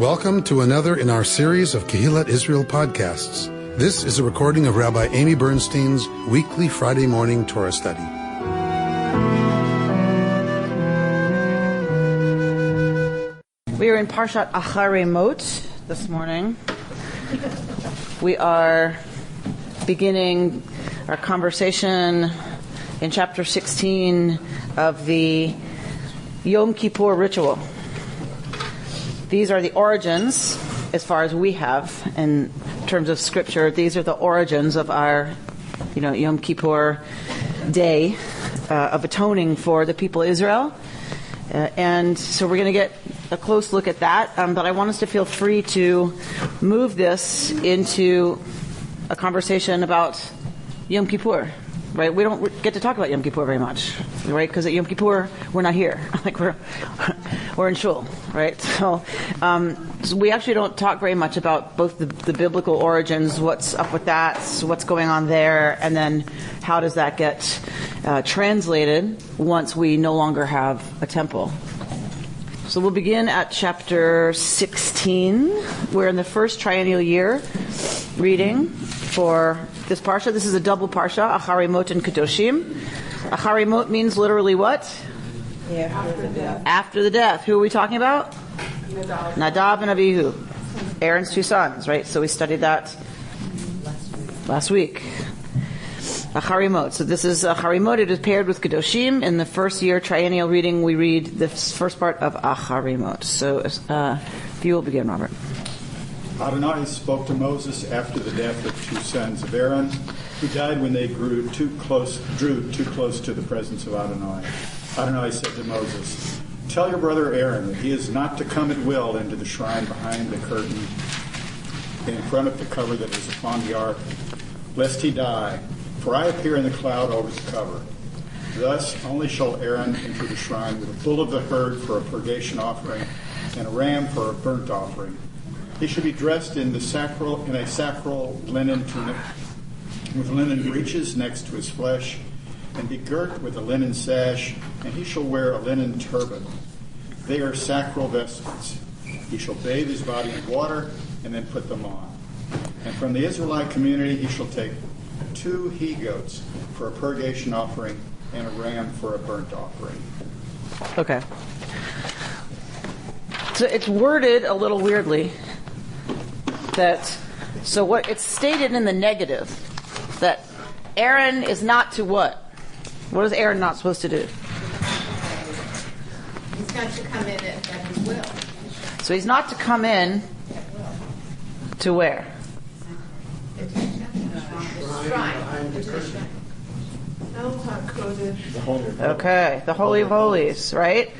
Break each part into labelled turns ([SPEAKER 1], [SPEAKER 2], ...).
[SPEAKER 1] Welcome to another in our series of Kehillat Israel podcasts. This is a recording of Rabbi Amy Bernstein's weekly Friday morning Torah study.
[SPEAKER 2] We are in Parashat Achare this morning. We are beginning our conversation in chapter 16 of the Yom Kippur ritual. These are the origins, as far as we have in terms of scripture. These are the origins of our, Yom Kippur day of atoning for the people of Israel. And so we're going to get a close look at that. But I want us to feel free to move this into a conversation about Yom Kippur. Right, we don't get to talk about Yom Kippur very much, right? Because at Yom Kippur we're not here, like we're in shul, right? So we actually don't talk very much about both the biblical origins, what's up with that, what's going on there, and then how does that get translated once we no longer have a temple. So we'll begin at chapter 16. We're in the first triennial year reading for this parsha. This is a double parsha, Achare and Kedoshim. Achare means literally what?
[SPEAKER 3] After the death.
[SPEAKER 2] After the death. Who are we talking about? Nadab and Abihu. Aaron's two sons, right? So we studied that last week. Achare. So this is Achare. It is paired with Kedoshim. In the first year triennial reading, we read the first part of Achare. So if you will begin, Robert.
[SPEAKER 4] Adonai spoke to Moses after the death of two sons of Aaron, who died when they drew too close to the presence of Adonai. Adonai said to Moses, "Tell your brother Aaron that he is not to come at will into the shrine behind the curtain in front of the cover that is upon the ark, lest he die, for I appear in the cloud over the cover. Thus only shall Aaron enter the shrine with a bull of the herd for a purgation offering and a ram for a burnt offering. He should be dressed in a sacral linen tunic with linen breeches next to his flesh, and be girt with a linen sash, and he shall wear a linen turban. They are sacral vestments. He shall bathe his body in water and then put them on. And from the Israelite community he shall take 2 he-goats for a purgation offering and a ram for a burnt offering."
[SPEAKER 2] Okay. So it's worded a little weirdly. So what it's stated in the negative, that Aaron is not to what? What is Aaron not supposed to do?
[SPEAKER 3] He's not to come in at his will.
[SPEAKER 2] So he's not to come in to where? Okay, the Holy of Holies, right?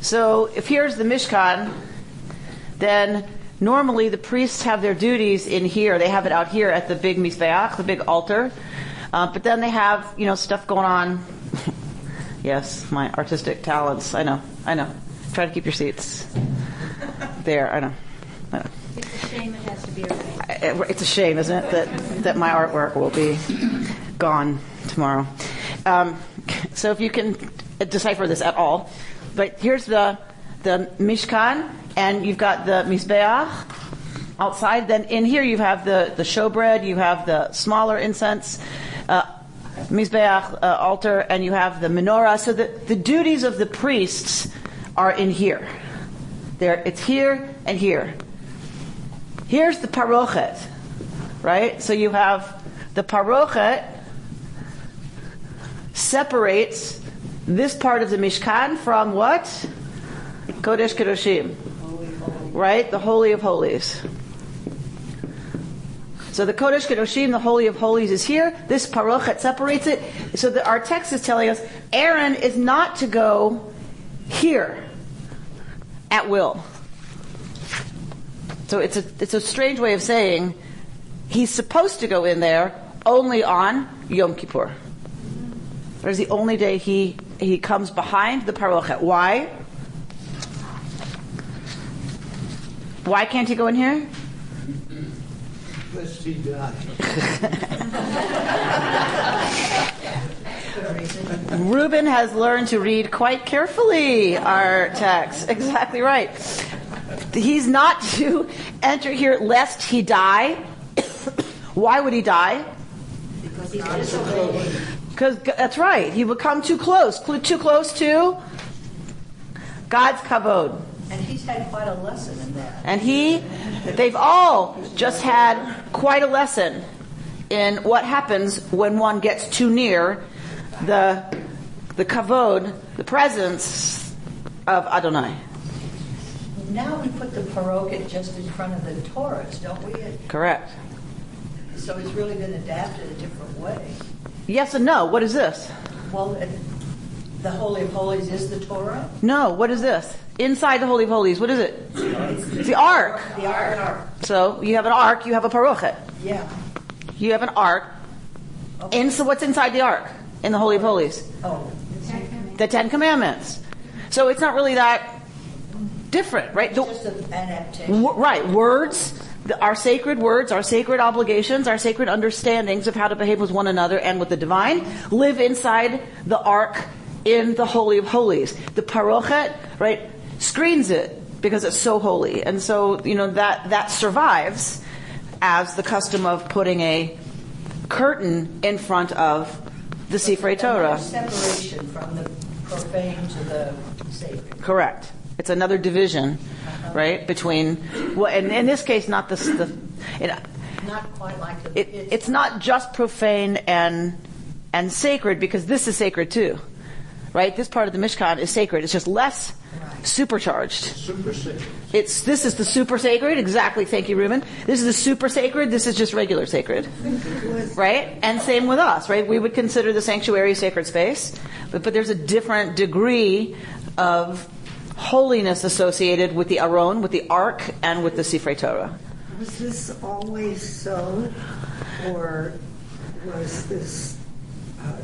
[SPEAKER 2] So if here's the Mishkan, then normally the priests have their duties in here. They have it out here at the big Mizbeach, the big altar. But then they have, stuff going on. Yes, my artistic talents. I know. Try to keep your seats. There, I know.
[SPEAKER 3] It's a shame it has to be right.
[SPEAKER 2] It's a shame, isn't it, that my artwork will be gone tomorrow. So if you can decipher this at all. But here's the Mishkan, and you've got the Mizbeach outside. Then in here you have the showbread, you have the smaller incense Mizbeach altar, and you have the menorah. So the duties of the priests are in here. It's here and here. Here's the parochet, right? So you have the parochet separates this part of the Mishkan from what? Kodesh Kedoshim, right? The Holy of Holies. So the Kodesh Kedoshim, the Holy of Holies, is here. This parochet separates it. So our text is telling us Aaron is not to go here at will. So it's a strange way of saying he's supposed to go in there only on Yom Kippur. That is the only day he comes behind the parochet. Why? Why can't he go in here?
[SPEAKER 5] Lest he die.
[SPEAKER 2] Reuben has learned to read quite carefully our text. Exactly right. He's not to enter here lest he die. Why would he die?
[SPEAKER 5] Because he's disobeying.
[SPEAKER 2] Because that's right. He would come too close to God's kavod.
[SPEAKER 5] And he's had quite a lesson in that.
[SPEAKER 2] And they've all just had quite a lesson in what happens when one gets too near the kavod, the presence of Adonai.
[SPEAKER 5] Now we put the parokhet just in front of the Torahs, don't we?
[SPEAKER 2] Correct.
[SPEAKER 5] So it's really been adapted a different way.
[SPEAKER 2] Yes and no. What is this?
[SPEAKER 5] Well, the Holy of Holies is the Torah?
[SPEAKER 2] No. What is this? Inside the Holy of Holies, what is it? It's the ark.
[SPEAKER 5] The ark.
[SPEAKER 2] So you have an ark, you have a parokhet.
[SPEAKER 5] Yeah.
[SPEAKER 2] You have an ark.
[SPEAKER 5] Okay.
[SPEAKER 2] So what's inside the ark in the Holy of Holies?
[SPEAKER 5] Oh.
[SPEAKER 2] The Ten Commandments. So it's not really that different, right?
[SPEAKER 5] It's just an adaptation.
[SPEAKER 2] Right. Words, our sacred words, our sacred obligations, our sacred understandings of how to behave with one another and with the divine live inside the ark in the Holy of Holies. The parokhet, right, screens it because it's so holy. And so, that survives as the custom of putting a curtain in front of the Sifrei Torah.
[SPEAKER 5] Separation from the profane to the sacred.
[SPEAKER 2] Correct. It's another division, right, between, well, and in this case, not
[SPEAKER 5] Not quite like the
[SPEAKER 2] it's not just profane and sacred, because this is sacred too, right? This part of the Mishkan is sacred. It's just less supercharged.
[SPEAKER 6] Super sacred.
[SPEAKER 2] This is the super sacred, exactly. Thank you, Reuben. This is the super sacred. This is just regular sacred, right? And same with us, right? We would consider the sanctuary a sacred space, but there's a different degree of holiness associated with the Aron, with the Ark, and with the Sifrei Torah.
[SPEAKER 7] Was this always so, or was this?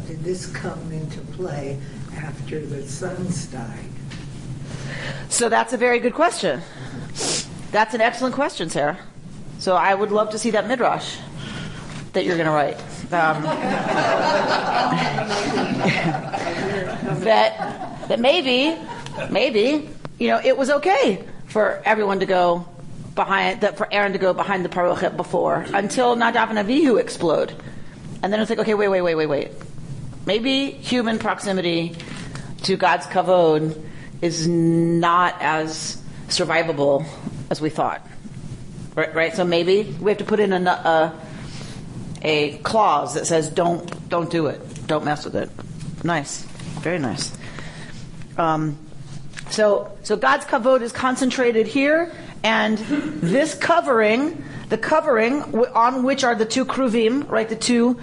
[SPEAKER 7] Did this come into play after the sons died?
[SPEAKER 2] So that's a very good question. That's an excellent question, Sarah. So I would love to see that midrash that you're going to write. That maybe, it was okay for everyone to go for Aaron to go behind the parochet before, until Nadav and Avihu explode. And then it's like, okay, wait. Maybe human proximity to God's kavod is not as survivable as we thought. Right? So maybe we have to put in a clause that says, don't do it. Don't mess with it. Nice. Very nice. So God's kavod is concentrated here, and this covering, the covering on which are the two kruvim, right, the two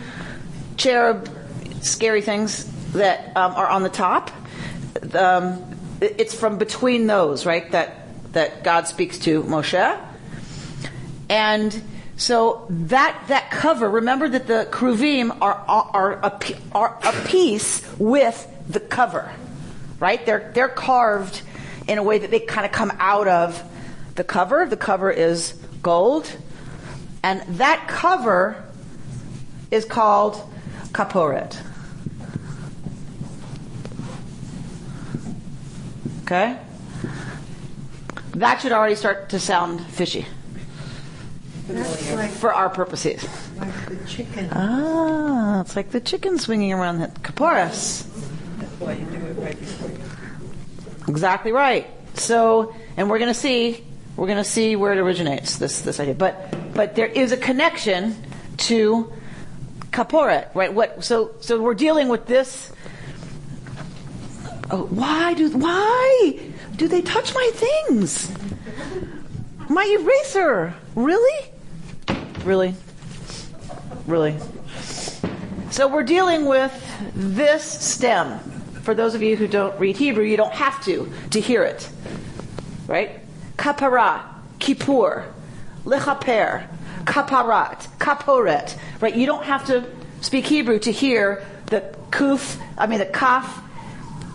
[SPEAKER 2] cherub, scary things that are on the top, it's from between those, right, that God speaks to Moshe. And so that cover, remember that the kruvim are a piece with the cover, right? They're carved in a way that they kind of come out of the cover. The cover is gold, and that cover is called kaporet. Okay? That should already start to sound fishy.
[SPEAKER 7] That's like,
[SPEAKER 2] for our purposes.
[SPEAKER 7] like the chicken.
[SPEAKER 2] It's like the chicken swinging around the kapparas.
[SPEAKER 5] That's why you do it right before you.
[SPEAKER 2] Exactly right. So, and we're going to see where it originates, this idea. But there is a connection to kaporet, right? So we're dealing with this. Oh, why do they touch my things? My eraser. Really? So we're dealing with this stem. For those of you who don't read Hebrew, you don't have to hear it. Right? Kapara, Kippur, Lechaper, Kaparat, Kaporet. Right? You don't have to speak Hebrew to hear the kaf,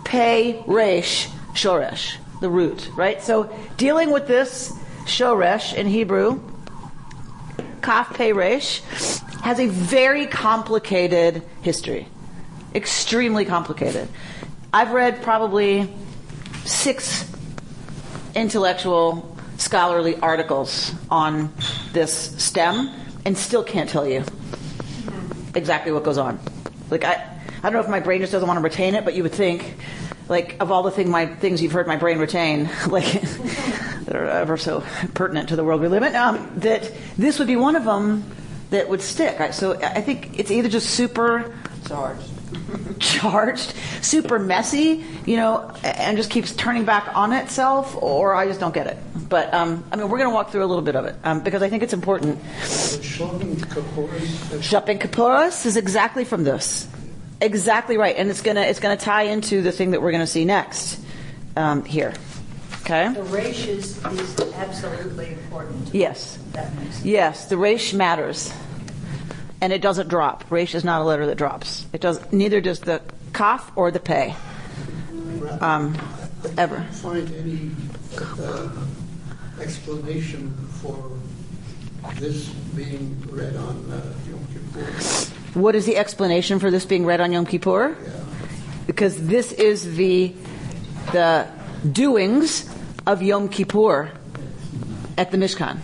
[SPEAKER 2] pei, resh, shoresh, the root. Right? So dealing with this shoresh in Hebrew, kaf, pei, resh, has a very complicated history. Extremely complicated. I've read probably 6 intellectual scholarly articles on this stem and still can't tell you exactly what goes on. Like, I don't know if my brain just doesn't want to retain it, but you would think, like, of all the things you've heard my brain retain, like, that are ever so pertinent to the world we live in, that this would be one of them that would stick. So I think it's either just super charged, super messy, and just keeps turning back on itself, or I just don't get it. But we're going to walk through a little bit of it because I think it's important.
[SPEAKER 6] Shopping
[SPEAKER 2] Kippuros is exactly from this, exactly right, and it's gonna tie into the thing that we're going to see next here. Okay.
[SPEAKER 5] The resh is absolutely important.
[SPEAKER 2] Yes.
[SPEAKER 5] That makes sense.
[SPEAKER 2] Yes, the resh matters. And it doesn't drop. Resh is not a letter that drops. It does. Neither does the kaf or the pei. Ever.
[SPEAKER 6] I can't find any explanation for this being read on Yom Kippur.
[SPEAKER 2] What is the explanation for this being read on Yom Kippur?
[SPEAKER 6] Yeah.
[SPEAKER 2] Because this is the doings of Yom Kippur at the Mishkan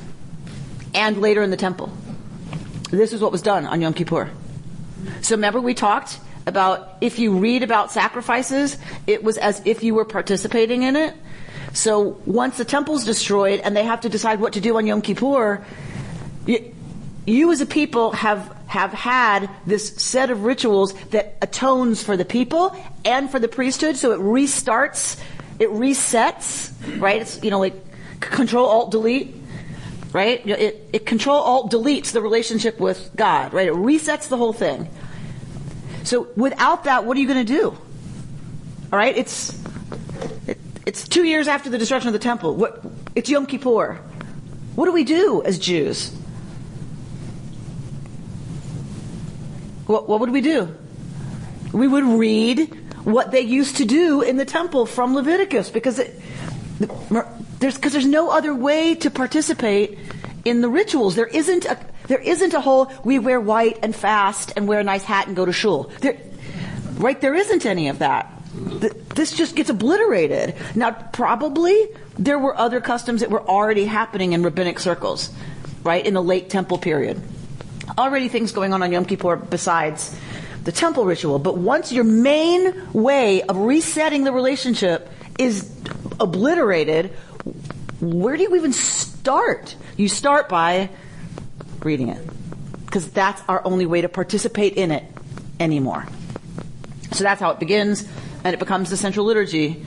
[SPEAKER 2] and later in the temple. This is what was done on Yom Kippur. So remember we talked about if you read about sacrifices, it was as if you were participating in it. So once the temple's destroyed and they have to decide what to do on Yom Kippur, you as a people have had this set of rituals that atones for the people and for the priesthood. So it restarts, it resets, right? It's, like Control-Alt-Delete. Right? It Control-Alt-Deletes the relationship with God, right? It resets the whole thing. So without that, what are you going to do? All right? It's 2 years after the destruction of the temple. It's Yom Kippur. What do we do as Jews? What would we do? We would read what they used to do in the temple from Leviticus because there's no other way to participate in the rituals. There isn't a whole we wear white and fast and wear a nice hat and go to shul. There isn't any of that. This just gets obliterated. Now, probably there were other customs that were already happening in rabbinic circles, right, in the late temple period. Already things going on Yom Kippur besides the temple ritual. But once your main way of resetting the relationship is obliterated, where do you even start? You start by reading it, because that's our only way to participate in it anymore. So that's how it begins, and it becomes the central liturgy,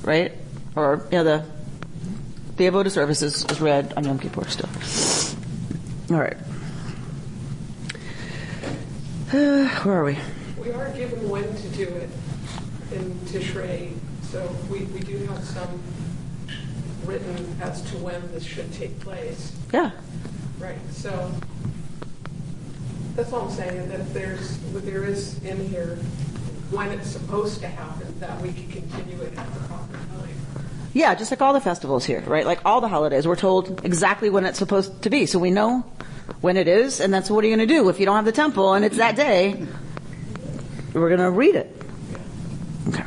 [SPEAKER 2] right? Or the Avodah service is read on Yom Kippur still. All right. Where are we?
[SPEAKER 8] We are given when to do it in Tishrei, so we do have some written as to when this should take place.
[SPEAKER 2] Yeah.
[SPEAKER 8] Right. So that's all I'm saying. That there is in here when it's supposed to happen, that we can continue it at the proper time.
[SPEAKER 2] Yeah, just like all the festivals here, right? Like all the holidays, we're told exactly when it's supposed to be, so we know when it is, and that's what are you going to do if you don't have the temple and it's that day? We're going to read it. Okay.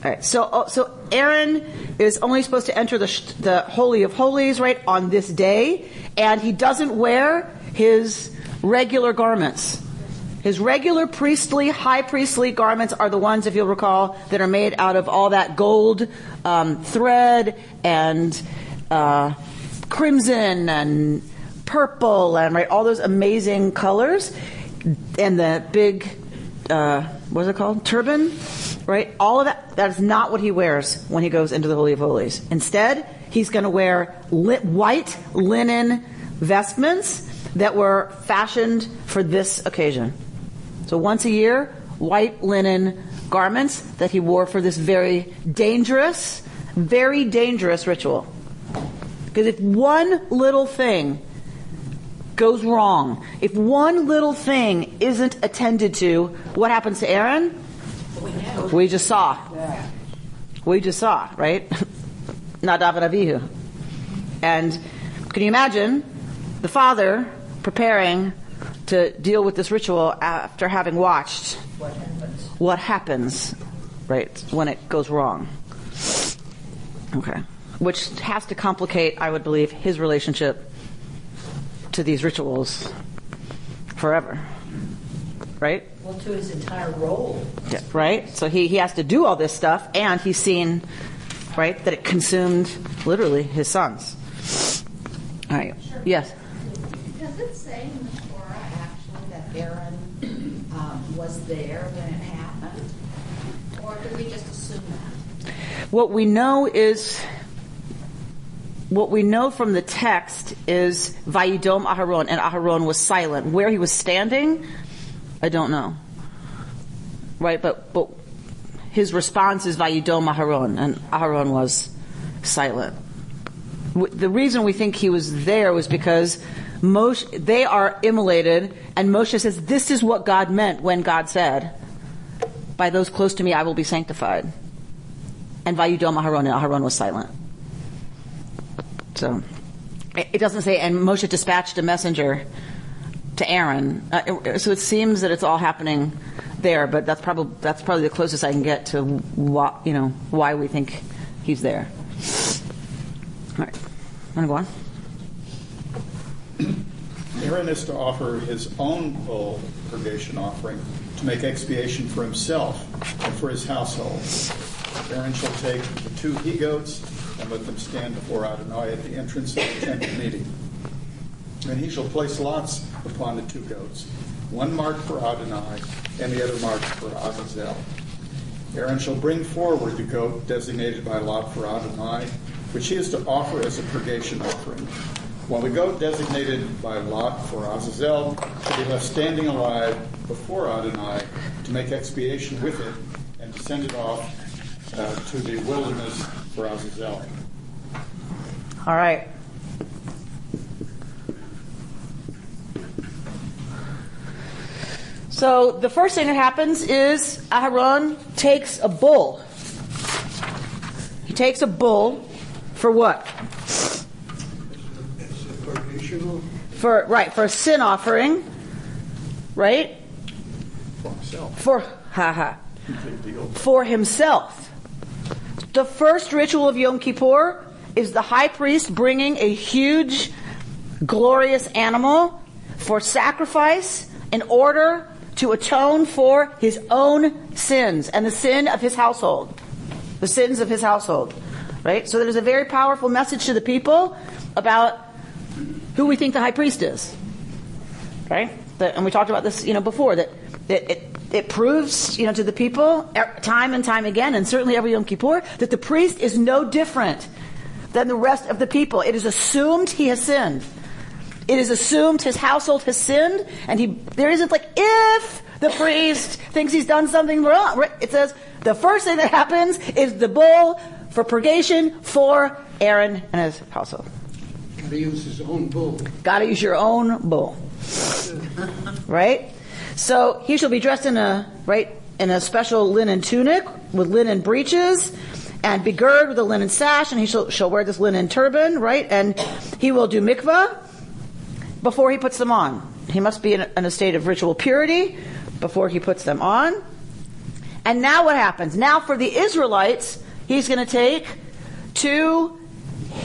[SPEAKER 2] All right. So Aaron is only supposed to enter the Holy of Holies, right, on this day, and he doesn't wear his regular garments. His regular priestly, high priestly garments are the ones, if you'll recall, that are made out of all that gold thread and crimson and purple and right, all those amazing colors, and the big, what's it called? Turban, right? All of that. That is not what he wears when he goes into the Holy of Holies. Instead, he's going to wear white linen vestments that were fashioned for this occasion. So once a year, white linen garments that he wore for this very dangerous ritual. Because if one little thing goes wrong, if one little thing isn't attended to, what happens to Aaron? We just saw. We just saw, right? Nadav and Avihu. And can you imagine the father preparing to deal with this ritual after having watched what happens, right, when it goes wrong? Okay. which has to complicate, I would believe, his relationship to these rituals forever. Right?
[SPEAKER 5] Well, to his entire role.
[SPEAKER 2] Yeah, right? So he has to do all this stuff, and he's seen, right, that it consumed literally his sons. All right.
[SPEAKER 3] Sure.
[SPEAKER 2] Yes.
[SPEAKER 3] Does it say in the Torah actually that Aaron was there when it happened? Or do we just assume that?
[SPEAKER 2] What we know from the text is Vayidom Aharon, and Aharon was silent. Where he was standing, I don't know. Right, but his response is Vayidom Aharon, and Aharon was silent. The reason we think he was there was because they are immolated, and Moshe says, this is what God meant when God said, by those close to me I will be sanctified. And Vayidom Aharon, and Aharon was silent. So, it doesn't say, and Moshe dispatched a messenger to Aaron. So it seems that it's all happening there, but that's probably the closest I can get to why we think he's there. All right, want to go on?
[SPEAKER 4] Aaron is to offer his own bull purgation offering to make expiation for himself and for his household. Aaron shall take the 2 he-goats and let them stand before Adonai at the entrance of the tent of meeting. And he shall place lots upon the 2 goats, one marked for Adonai and the other marked for Azazel. Aaron shall bring forward the goat designated by lot for Adonai, which he is to offer as a purgation offering, while the goat designated by lot for Azazel shall be left standing alive before Adonai to make expiation with it and to send it off to the wilderness for Azazel.
[SPEAKER 2] All right. So the first thing that happens is Aharon takes a bull. He takes a bull for what? For a sin offering, right? For himself. The first ritual of Yom Kippur is the high priest bringing a huge, glorious animal for sacrifice in order to atone for his own sins and the sin of his household. The sins of his household. Right? So there's a very powerful message to the people about who we think the high priest is. Right? And we talked about this, before, that it proves, to the people time and time again, and certainly every Yom Kippur, that the priest is no different than the rest of the people. It is assumed he has sinned. It is assumed his household has sinned, and there isn't if the priest thinks he's done something wrong. Right? It says the first thing that happens is the bull for purgation for Aaron and his household.
[SPEAKER 6] Got to use his own bull.
[SPEAKER 2] Got to use your own bull. Right? So he shall be dressed in a special linen tunic with linen breeches, and be girded with a linen sash, and he shall wear this linen turban, right? And he will do mikvah before he puts them on. He must be in a state of ritual purity before he puts them on. And now what happens? Now for the Israelites, he's going to take 2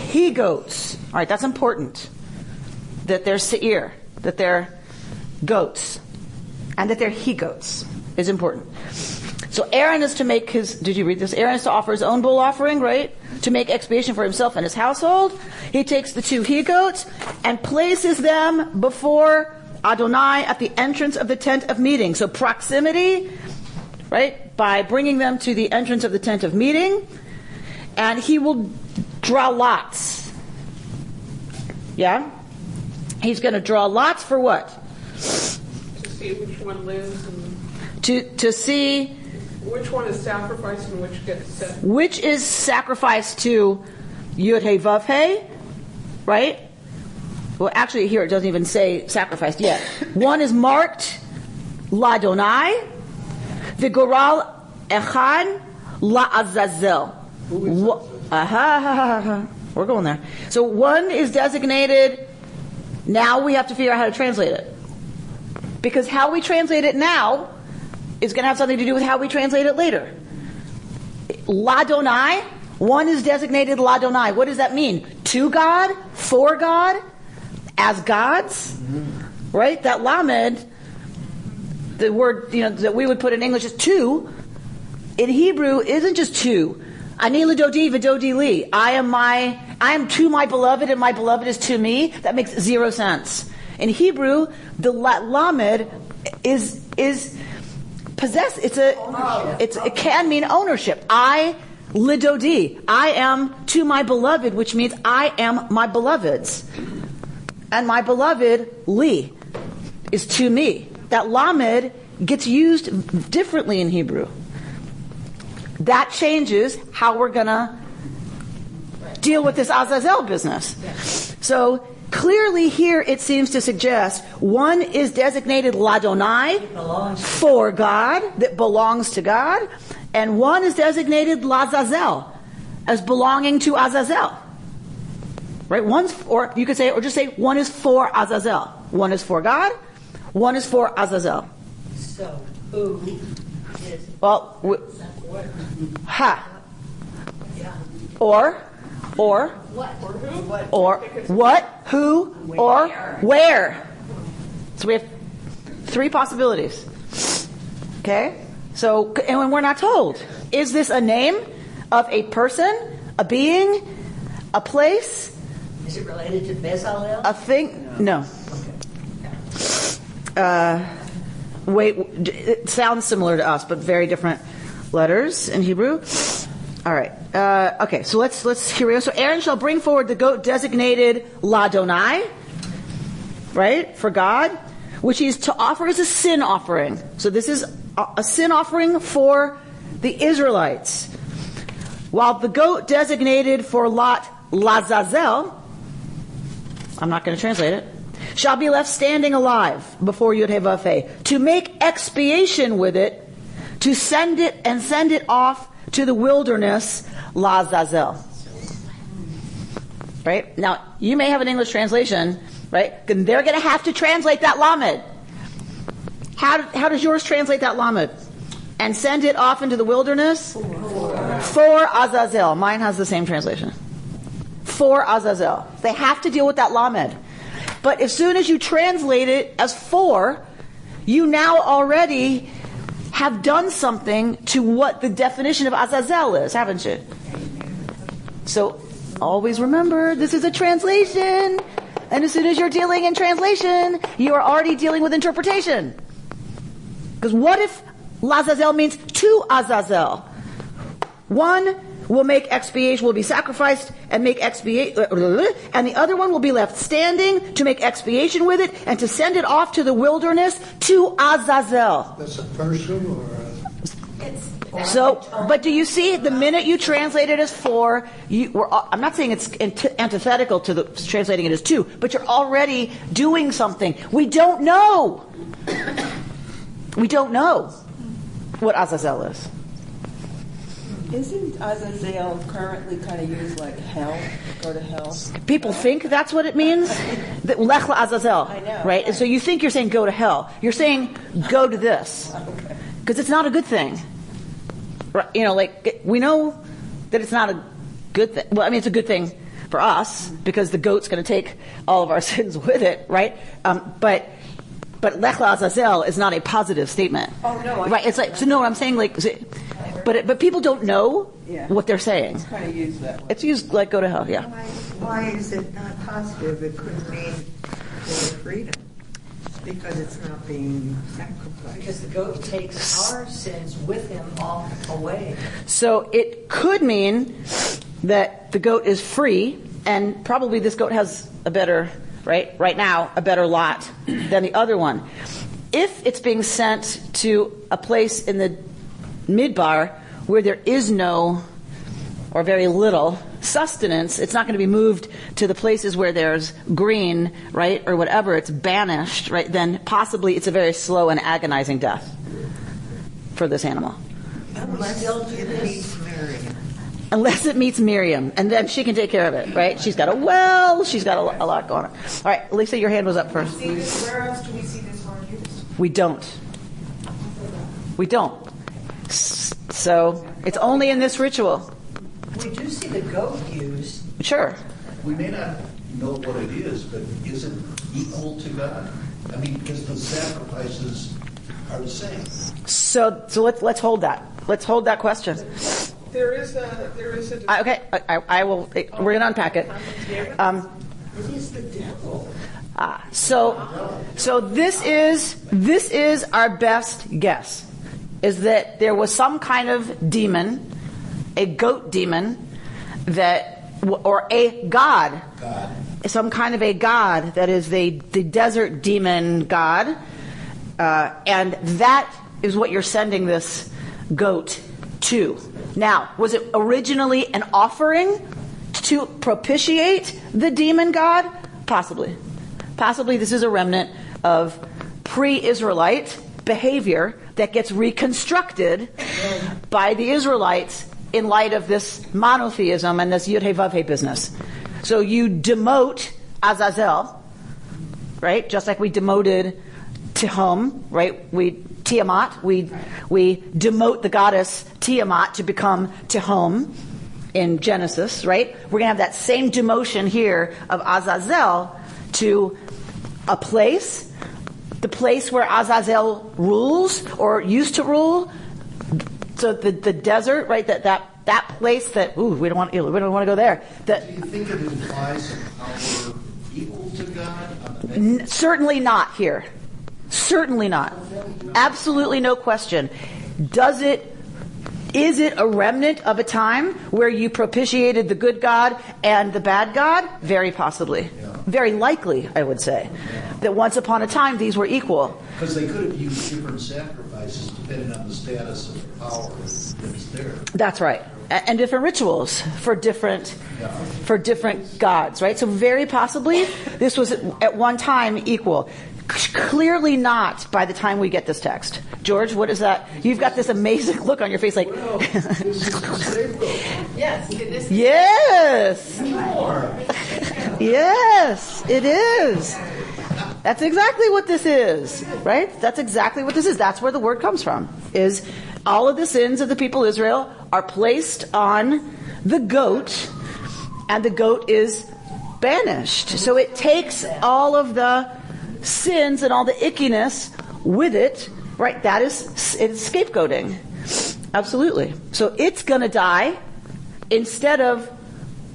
[SPEAKER 2] he-goats. All right, that's important. That they're seir, that they're goats, and that they're he-goats is important. So Aaron is to make did you read this? Aaron is to offer his own bull offering, right? To make expiation for himself and his household. He takes the 2 he-goats and places them before Adonai at the entrance of the tent of meeting. So proximity, right? By bringing them to the entrance of the tent of meeting. And he will draw lots. Yeah? He's going to draw lots for what?
[SPEAKER 8] To see which one lives and
[SPEAKER 2] To see
[SPEAKER 8] which one is sacrificed and which gets set.
[SPEAKER 2] Which is sacrificed to Yud He Vav He, right? Well, actually, here it doesn't even say sacrificed yet. One is marked L'Adonai, V'Goral Echad La'Azazel. We're going there. So one is designated. Now we have to figure out how to translate it, because how we translate it now is going to have something to do with how we translate it later. L'Adonai, One is designated Ladonai. What does that mean? To God? For God? As gods? Right? That Lamed, the word that we would put in English as to, in Hebrew isn't just to. Ani l'dodi v'dodi li. I am to my beloved and my beloved is to me. That makes zero sense. In Hebrew, the Lamed is possess. It can mean ownership. I lidodi. I am to my beloved, which means I am my beloved's, and my beloved li is to me. That lamed gets used differently in Hebrew. That changes how we're gonna deal with this Azazel business. So clearly here it seems to suggest one is designated Ladonai, for God, that belongs to God, and one is designated Lazazel, as belonging to Azazel. Right? Or you could say, or just say one is for Azazel. One is for God, one is for Azazel.
[SPEAKER 5] So who is
[SPEAKER 2] or what, who, or where. So we have three possibilities. Okay? So, and when we're not told, is this a name of a person, a being, a place?
[SPEAKER 5] Is it related to Bezalel?
[SPEAKER 2] A thing? No. It sounds similar to us, but very different letters in Hebrew. All right. Okay. So let's here we go. So Aaron shall bring forward the goat designated Ladonai, right, for God, which he's to offer as a sin offering. So this is a sin offering for the Israelites. While the goat designated for Lazazel, I'm not going to translate it, shall be left standing alive before Yud-Heh-Vav-Heh, to make expiation with it, to send it off to the wilderness, Lazazel. Right? Now, you may have an English translation, right? And they're going to have to translate that lamed. How does yours translate that lamed? And send it off into the wilderness? For Azazel. Mine has the same translation. For Azazel. They have to deal with that lamed. But as soon as you translate it as for, you now already have done something to what the definition of Azazel is, haven't you? So always remember, this is a translation. And as soon as you're dealing in translation, you are already dealing with interpretation. Because what if Lazazel means to Azazel? One will make expiation, will be sacrificed and make expiation, and the other one will be left standing to make expiation with it and to send it off to the wilderness to Azazel.
[SPEAKER 6] That's a person or
[SPEAKER 2] So, but do you see, the minute you translate it as for, I'm not saying it's antithetical to the translating it as to, but you're already doing something. We don't know. We don't know what Azazel is.
[SPEAKER 9] Isn't Azazel currently kind of used like hell, go to hell?
[SPEAKER 2] People think that's what it means. That Lech Azazel,
[SPEAKER 9] I know,
[SPEAKER 2] right? And so you think you're saying go to hell. You're saying go to this, because it's not a good thing. Right? You know, like we know that it's not a good thing. Well, I mean, it's a good thing for us because the goat's going to take all of our sins with it, right? But Lech Azazel is not a positive statement.
[SPEAKER 9] Oh no,
[SPEAKER 2] right? It's like, so no, I'm saying like. But people don't know what they're saying.
[SPEAKER 9] It's kind of used that way.
[SPEAKER 2] It's used like go to hell, yeah.
[SPEAKER 7] Why is it not positive? It could mean for freedom because it's not being sacrificed.
[SPEAKER 5] Because the goat takes our sins with him all away.
[SPEAKER 2] So it could mean that the goat is free, and probably this goat has a better, right now, a better lot than the other one. If it's being sent to a place in the Midbar where there is no or very little sustenance, it's not going to be moved to the places where there's green, right, or whatever, it's banished, right, then possibly it's a very slow and agonizing death for this animal.
[SPEAKER 7] Unless it meets Miriam.
[SPEAKER 2] Unless it meets Miriam, and then she can take care of it, right? She's got a well, she's got a lot going on. All right, Lisa, your hand was up first.
[SPEAKER 8] Where else do we see this word used?
[SPEAKER 2] We don't. We don't. So it's only in this ritual.
[SPEAKER 5] We do see the goat used.
[SPEAKER 2] Sure.
[SPEAKER 10] We may not know what it is, but is it equal to God? I mean, because the sacrifices are the same.
[SPEAKER 2] So let's hold that. Let's hold that question.
[SPEAKER 8] There is a.
[SPEAKER 2] Okay, I will. We're going to unpack it.
[SPEAKER 7] It is the devil.
[SPEAKER 2] So this is our best guess, is that there was some kind of demon, a goat demon, or a god, some kind of a god that is the desert demon god, and that is what you're sending this goat to. Now, was it originally an offering to propitiate the demon god? Possibly. Possibly this is a remnant of pre-Israelite behavior that gets reconstructed by the Israelites in light of this monotheism and this Yud-Heh-Vav-Heh business. So you demote Azazel, right? Just like we demoted Tehom, right? Tiamat, we demote the goddess Tiamat to become Tehom in Genesis, right? We're going to have that same demotion here of Azazel to a place, the place where Azazel rules or used to rule. So the desert, right? That place that we don't want to go there.
[SPEAKER 10] Do you think it implies a power equal to God?
[SPEAKER 2] Certainly not here. Certainly not. Absolutely no question. Is it a remnant of a time where you propitiated the good God and the bad God? Very possibly. Very likely, I would say. That once upon a time these were equal.
[SPEAKER 10] Because they could have used different sacrifices depending on the status of the power that's there.
[SPEAKER 2] That's right. And different rituals for different gods, right? So very possibly this was at one time equal. Clearly not by the time we get this text. George, what is that? You've got this amazing look on your face like...
[SPEAKER 3] Yes.
[SPEAKER 2] Yes. Yes, it is. That's exactly what this is, right? That's exactly what this is. That's where the word comes from, is all of the sins of the people of Israel are placed on the goat, and the goat is banished. So it takes all of the sins and all the ickiness with it, right? It's scapegoating. Absolutely. So it's going to die instead of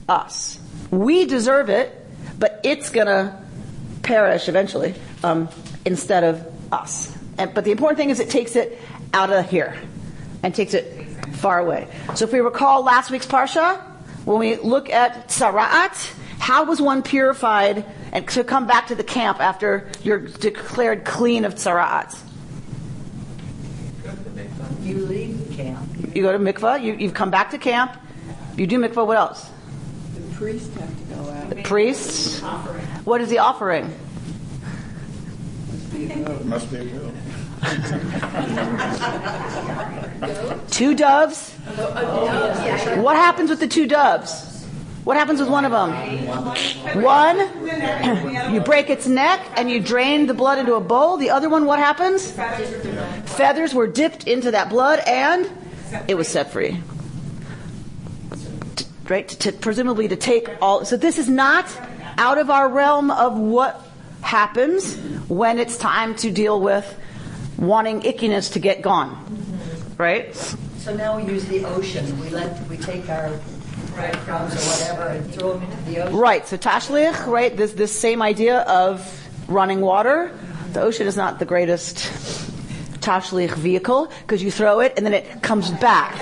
[SPEAKER 2] us. We deserve it, but it's going to perish eventually instead of us. But the important thing is it takes it out of here and takes it far away. So if we recall last week's Parsha, when we look at Tzara'at, how was one purified and to come back to the camp after you're declared clean of Tzara'at?
[SPEAKER 5] You leave the camp.
[SPEAKER 2] You go to mikvah, you've come back to camp, you do mikvah, what else?
[SPEAKER 9] The priests have to go out.
[SPEAKER 2] The priests? What is the offering?
[SPEAKER 4] Must be a goat.
[SPEAKER 2] 2 doves? What happens with the 2 doves? What happens with one of them? One, you break its neck and you drain the blood into a bowl. The other one, what happens? Feathers were dipped into that blood and it was set free. Right? Presumably to take all. So this is not out of our realm of what happens when it's time to deal with wanting ickiness to get gone. Right?
[SPEAKER 5] So now we use the ocean. We take our breadcrumbs or whatever and throw them into the ocean.
[SPEAKER 2] Right. So tashlich, right? This same idea of running water. The ocean is not the greatest tashlich vehicle because you throw it and then it comes back.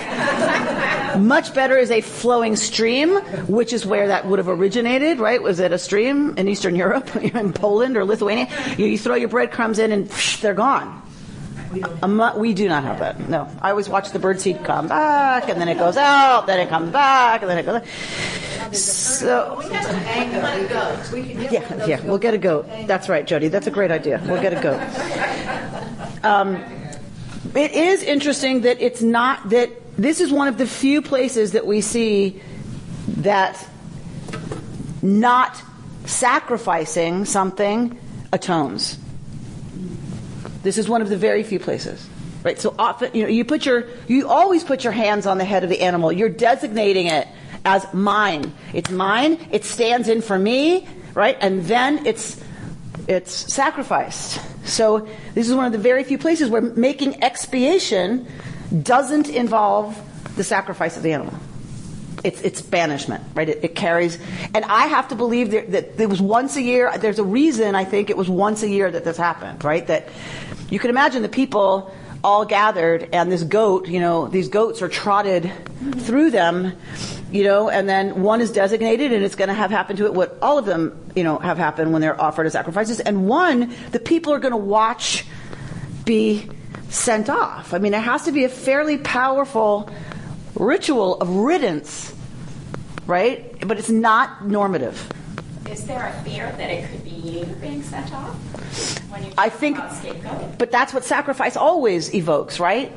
[SPEAKER 2] Much better is a flowing stream, which is where that would have originated, right? Was it a stream in Eastern Europe, in Poland or Lithuania? You throw your breadcrumbs in and they're gone. We do not have that. No. I always watch the birdseed come back, and then it goes out, then it comes back, and then it goes out. So,
[SPEAKER 3] We have to hang on goats. We can
[SPEAKER 2] yeah, we'll get a goat. That's right, Jody. That's a great idea. We'll get a goat. It is interesting that it's not that this is one of the few places that we see that not sacrificing something atones. This is one of the very few places, right? So often, you always put your hands on the head of the animal. You're designating it as mine. It's mine. It stands in for me, right? And then it's sacrificed. So this is one of the very few places where making expiation doesn't involve the sacrifice of the animal. It's banishment, right? It carries, and I have to believe that it was once a year. There's a reason I think it was once a year that this happened, right? That you can imagine the people all gathered, and this goat, these goats are trotted through them, and then one is designated, and it's going to have happened to it what all of them, have happened when they're offered as sacrifices, and one the people are going to watch be sent off. I mean, it has to be a fairly powerful ritual of riddance, right? But it's not normative.
[SPEAKER 3] Is there a fear that it could be you being sent off? When you
[SPEAKER 2] I think,
[SPEAKER 3] about scapegoat?
[SPEAKER 2] but that's what sacrifice always evokes, right?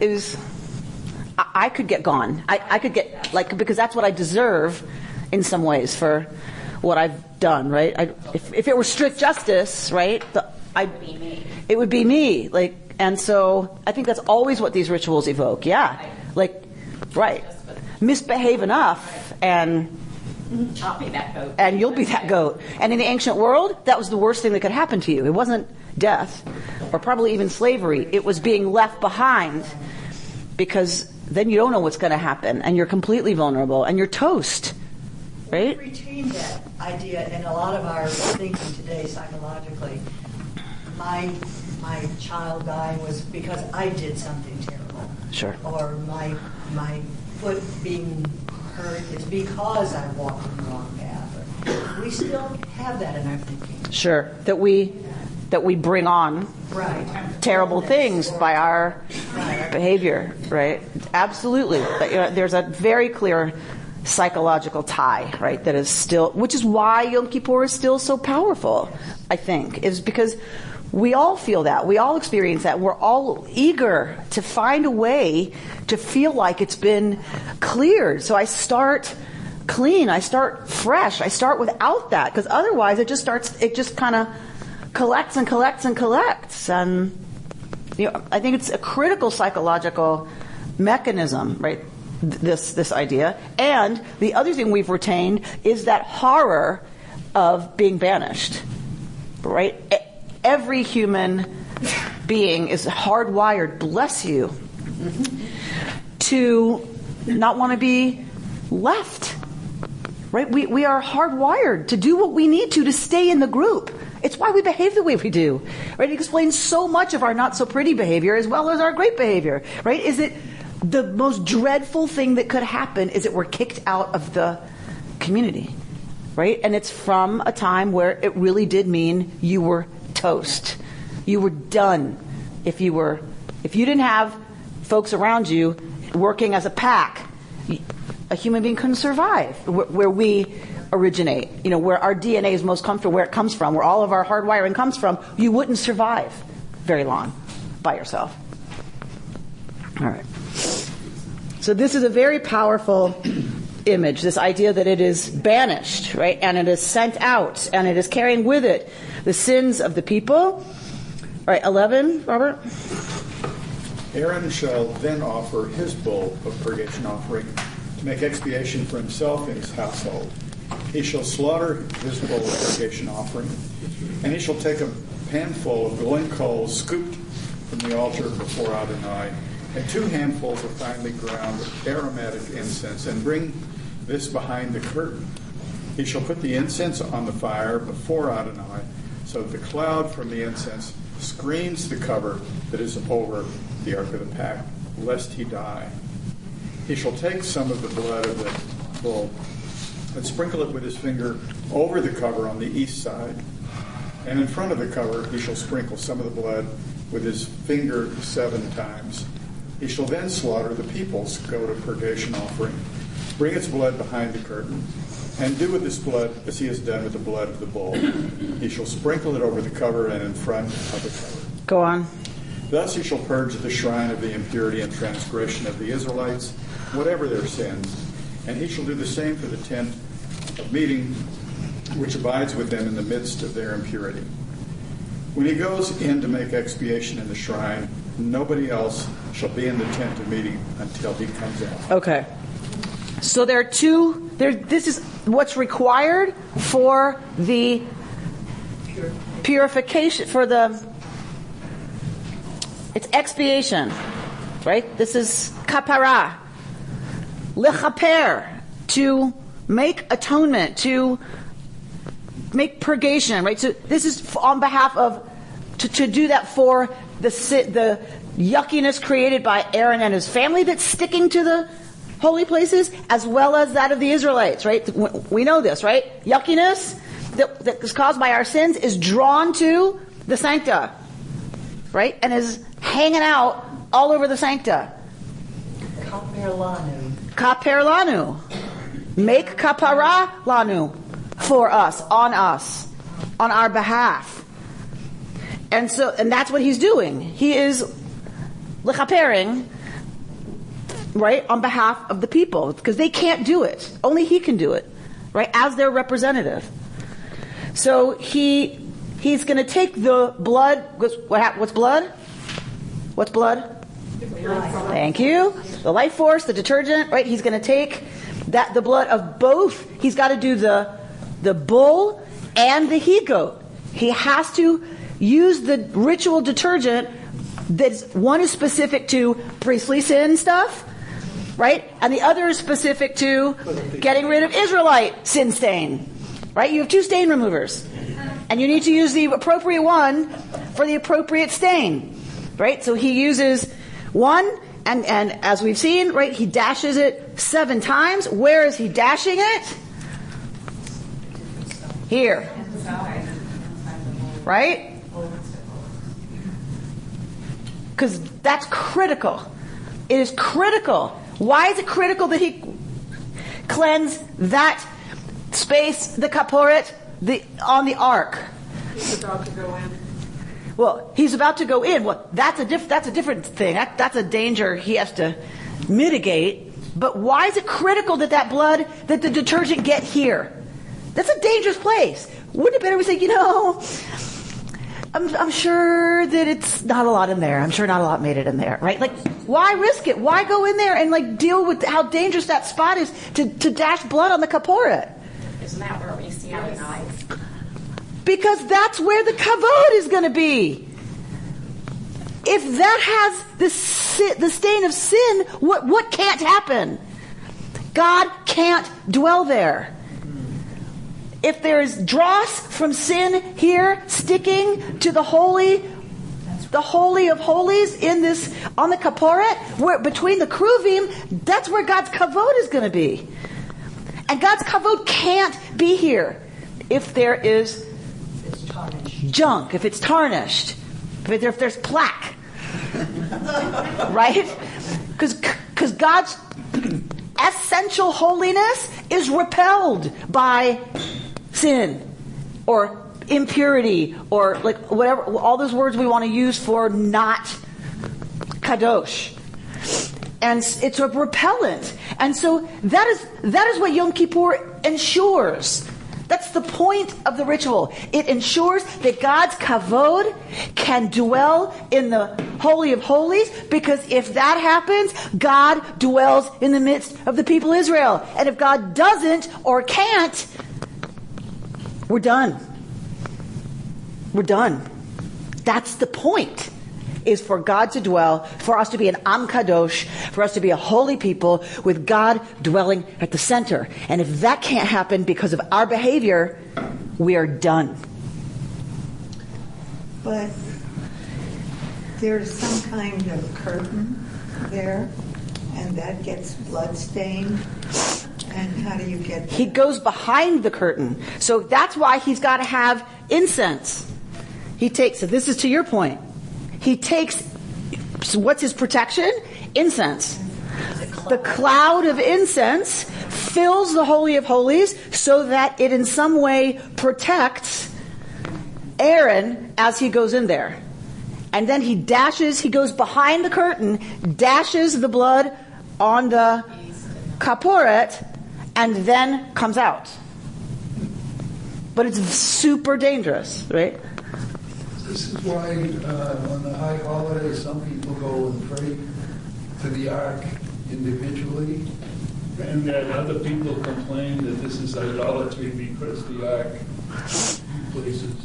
[SPEAKER 2] I could get gone. I could get, because that's what I deserve in some ways for what I've done, right? If it were strict justice, right? It would be me. And so I think that's always what these rituals evoke. Yeah. Right. Misbehave enough and
[SPEAKER 3] I'll be that goat.
[SPEAKER 2] And you'll be that goat. And in the ancient world, that was the worst thing that could happen to you. It wasn't death or probably even slavery. It was being left behind, because then you don't know what's going to happen and you're completely vulnerable and you're toast. Right?
[SPEAKER 5] We retain that idea in a lot of our thinking today psychologically. My child dying was because I did something terrible.
[SPEAKER 2] Sure.
[SPEAKER 5] Or my foot being hurt is because I walked in the wrong path. We still have that in our thinking.
[SPEAKER 2] Sure. That we bring on terrible things by our behavior, right? Absolutely. But, there's a very clear psychological tie, right? That is still, which is why Yom Kippur is still so powerful, I think, is because we all feel that. We all experience that. We're all eager to find a way to feel like it's been cleared. So I start clean. I start fresh. I start without that, because otherwise it just kind of collects and collects and collects. And I think it's a critical psychological mechanism, right? This idea. And the other thing we've retained is that horror of being banished, right? Every human being is hardwired, bless you, to not want to be left. Right? We are hardwired to do what we need to stay in the group. It's why we behave the way we do. Right? It explains so much of our not so pretty behavior as well as our great behavior. Right? Is it the most dreadful thing that could happen is that we're kicked out of the community. Right? And it's from a time where it really did mean you were toast. You were done if you didn't have folks around you working as a pack. A human being couldn't survive where we originate, where our DNA is most comfortable, where it comes from, where all of our hardwiring comes from. You wouldn't survive very long by yourself. All right. So this is a very powerful image, this idea that it is banished, right? And it is sent out, and it is carrying with it the sins of the people. All right, 11, Robert?
[SPEAKER 4] Aaron shall then offer his bull of purgation offering to make expiation for himself and his household. He shall slaughter his bull of purgation offering, and he shall take a panful of glowing coals scooped from the altar before Adonai, and 2 handfuls of finely ground aromatic incense, and bring this behind the curtain. He shall put the incense on the fire before Adonai, so that the cloud from the incense screens the cover that is over the Ark of the Pact, lest he die. He shall take some of the blood of the bull and sprinkle it with his finger over the cover on the east side. And in front of the cover he shall sprinkle some of the blood with his finger 7 times. He shall then slaughter the people's goat of purgation offering, bring its blood behind the curtain, and do with this blood as he has done with the blood of the bull. He shall sprinkle it over the cover and in front of the cover.
[SPEAKER 2] Go on.
[SPEAKER 4] Thus he shall purge the shrine of the impurity and transgression of the Israelites, whatever their sins. And he shall do the same for the tent of meeting, which abides with them in the midst of their impurity. When he goes in to make expiation in the shrine, nobody else shall be in the tent of meeting until he comes out.
[SPEAKER 2] Okay. So there are 2 This is what's required for the purification, it's expiation, right? This is kapara, lechaper, to make atonement, to make purgation, right? So this is on behalf of, to do that for the yuckiness created by Aaron and his family that's sticking to the holy places, as well as that of the Israelites, right? We know this, right? Yuckiness that is caused by our sins is drawn to the sancta, right? And is hanging out all over the sancta. Kaper lanu. Make kapara lanu for us, on our behalf. And that's what he's doing. He is lechapering, right, on behalf of the people, because they can't do it. Only he can do it, right, as their representative. So he's going to take the blood. What's blood? What's blood? Thank you. The life force, the detergent, right? He's going to take the blood of both. He's got to do the bull and the he-goat. He has to use the ritual detergent. One is specific to priestly sin stuff, right? And the other is specific to getting rid of Israelite sin stain, right? You have two stain removers, and you need to use the appropriate one for the appropriate stain, right? So he uses one, and as we've seen, right, he dashes it 7 times. Where is he dashing it? Here. Right? Because that's critical. It is critical. Why is it critical that he cleanse that space, the kaporet, on the ark?
[SPEAKER 8] He's about to go in.
[SPEAKER 2] Well, he's about to go in. Well, that's a different thing. That's a danger he has to mitigate. But why is it critical that blood, that the detergent get here? That's a dangerous place. Wouldn't it be better we say, I'm sure that it's not a lot in there. I'm sure not a lot made it in there, right? Like, why risk it? Why go in there and deal with how dangerous that spot is to dash blood on the kaporet?
[SPEAKER 3] Isn't that where we see our eyes?
[SPEAKER 2] Because that's where the kavod is going to be. If that has the stain of sin, what can't happen? God can't dwell there. If there is dross from sin here sticking to the holy of holies on the kaporet, where between the kruvim, that's where God's kavod is going to be. And God's kavod can't be here if there is junk, if it's tarnished, if there's plaque, right? Because God's essential holiness is repelled by sin or impurity or whatever, all those words we want to use for not kadosh. And it's a repellent. And so that is what Yom Kippur ensures. That's the point of the ritual. It ensures that God's kavod can dwell in the Holy of Holies, because if that happens, God dwells in the midst of the people of Israel. And if God doesn't or can't, we're done. We're done. That's the point, is for God to dwell, for us to be an Am Kadosh, for us to be a holy people with God dwelling at the center. And if that can't happen because of our behavior, we are done.
[SPEAKER 7] But there's some kind of curtain there, and that gets blood-stained. And how do you get that?
[SPEAKER 2] He goes behind the curtain. So that's why he's got to have incense. So this is to your point. He takes, so what's his protection? Incense. The cloud of incense fills the Holy of Holies so that it in some way protects Aaron as he goes in there. And then he goes behind the curtain, dashes the blood on the kaporet, and then comes out. But it's super dangerous, right?
[SPEAKER 6] This is why on the high holidays, some people go and pray to the ark individually,
[SPEAKER 11] And that other people complain that this is idolatry because the ark places.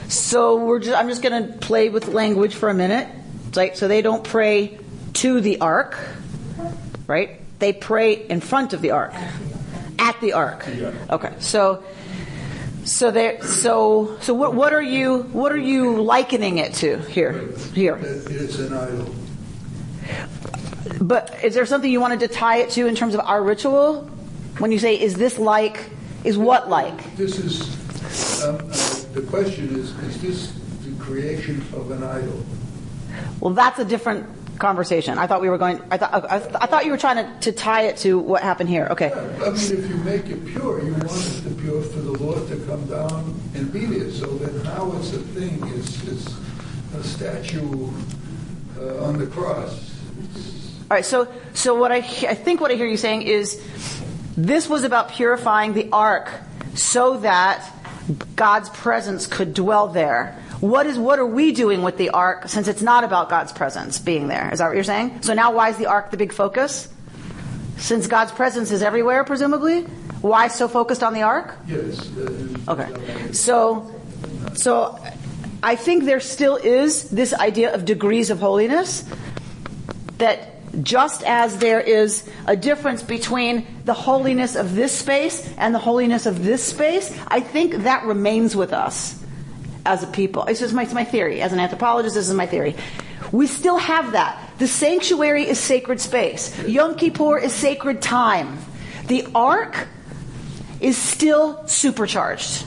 [SPEAKER 2] So I'm just going to play with language for a minute. Right? So they don't pray to the ark, right? They pray in front of the ark, at the ark. Okay. So what are you likening it to here?
[SPEAKER 6] It's an idol.
[SPEAKER 2] But is there something you wanted to tie it to in terms of our ritual? When you say, is what like?
[SPEAKER 6] This is, the question is this the creation of an idol?
[SPEAKER 2] Well, that's a different conversation. I thought we were going. I thought you were trying to tie it to what happened here. Okay.
[SPEAKER 6] I mean, if you make it pure, you want it to pure for the Lord to come down and be there. So then, how it's a thing is a statue on the cross.
[SPEAKER 2] All right. So what I think what I hear you saying is this was about purifying the ark so that God's presence could dwell there. What are we doing with the ark since it's not about God's presence being there? Is that what you're saying? So now why is the ark the big focus? Since God's presence is everywhere, presumably? Why so focused on the ark?
[SPEAKER 6] Yes.
[SPEAKER 2] Okay. So I think there still is this idea of degrees of holiness, that just as there is a difference between the holiness of this space and the holiness of this space, I think that remains with us as a people. It's just my theory. As an anthropologist, this is my theory. We still have that. The sanctuary is sacred space. Yom Kippur is sacred time. The ark is still supercharged.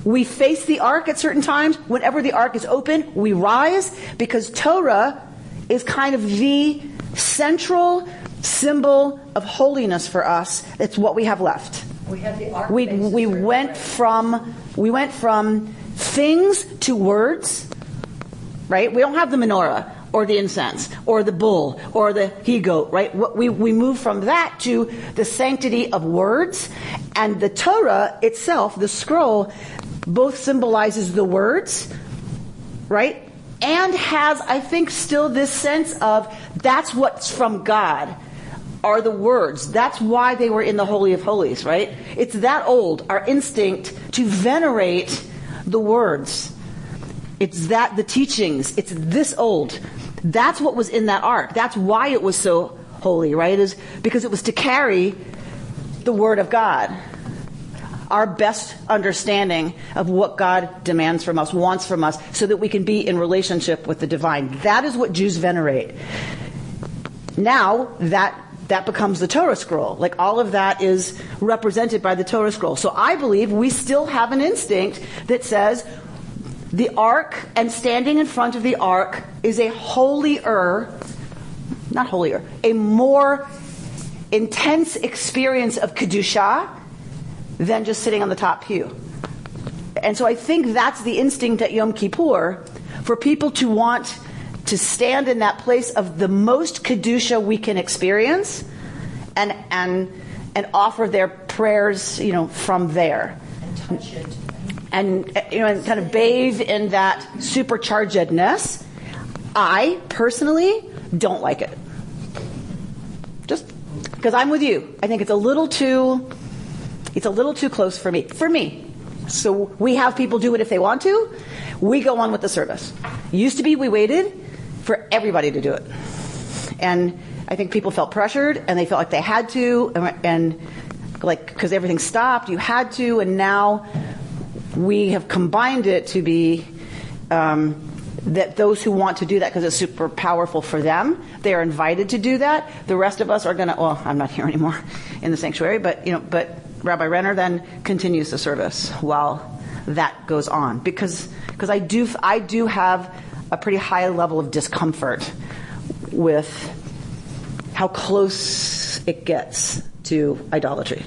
[SPEAKER 2] We face the ark at certain times. Whenever the ark is open, we rise, because Torah is kind of the central symbol of holiness for us. It's what we have left.
[SPEAKER 5] We have the ark.
[SPEAKER 2] We went from things to words, right? We don't have the menorah or the incense or the bull or the he-goat, right? We move from that to the sanctity of words, and the Torah itself, the scroll, both symbolizes the words, right? And has, I think, still this sense of that's what's from God are the words. That's why they were in the Holy of Holies, right? It's that old, our instinct to venerate the words. It's that, the teachings, it's this old. That's what was in that ark. That's why it was so holy, right? It is because it was to carry the word of God. Our best understanding of what God demands from us, wants from us, so that we can be in relationship with the divine. That is what Jews venerate. Now, that becomes the Torah scroll. Like, all of that is represented by the Torah scroll. So I believe we still have an instinct that says the ark and standing in front of the ark is a a more intense experience of Kedusha than just sitting on the top pew. And so I think that's the instinct at Yom Kippur, for people to want to stand in that place of the most Kedusha we can experience and offer their prayers, from there.
[SPEAKER 5] And touch it.
[SPEAKER 2] And kind of bathe in that superchargedness. I personally don't like it. Just because I'm with you. I think it's a little too close for me. So we have people do it if they want to. We go on with the service. Used to be we waited for everybody to do it. And I think people felt pressured and they felt like they had to, and like, because everything stopped, you had to, and now we have combined it to be that those who want to do that because it's super powerful for them, they are invited to do that. The rest of us are going to, I'm not here anymore in the sanctuary, but Rabbi Renner then continues the service while that goes on, because I do have a pretty high level of discomfort with how close it gets to idolatry.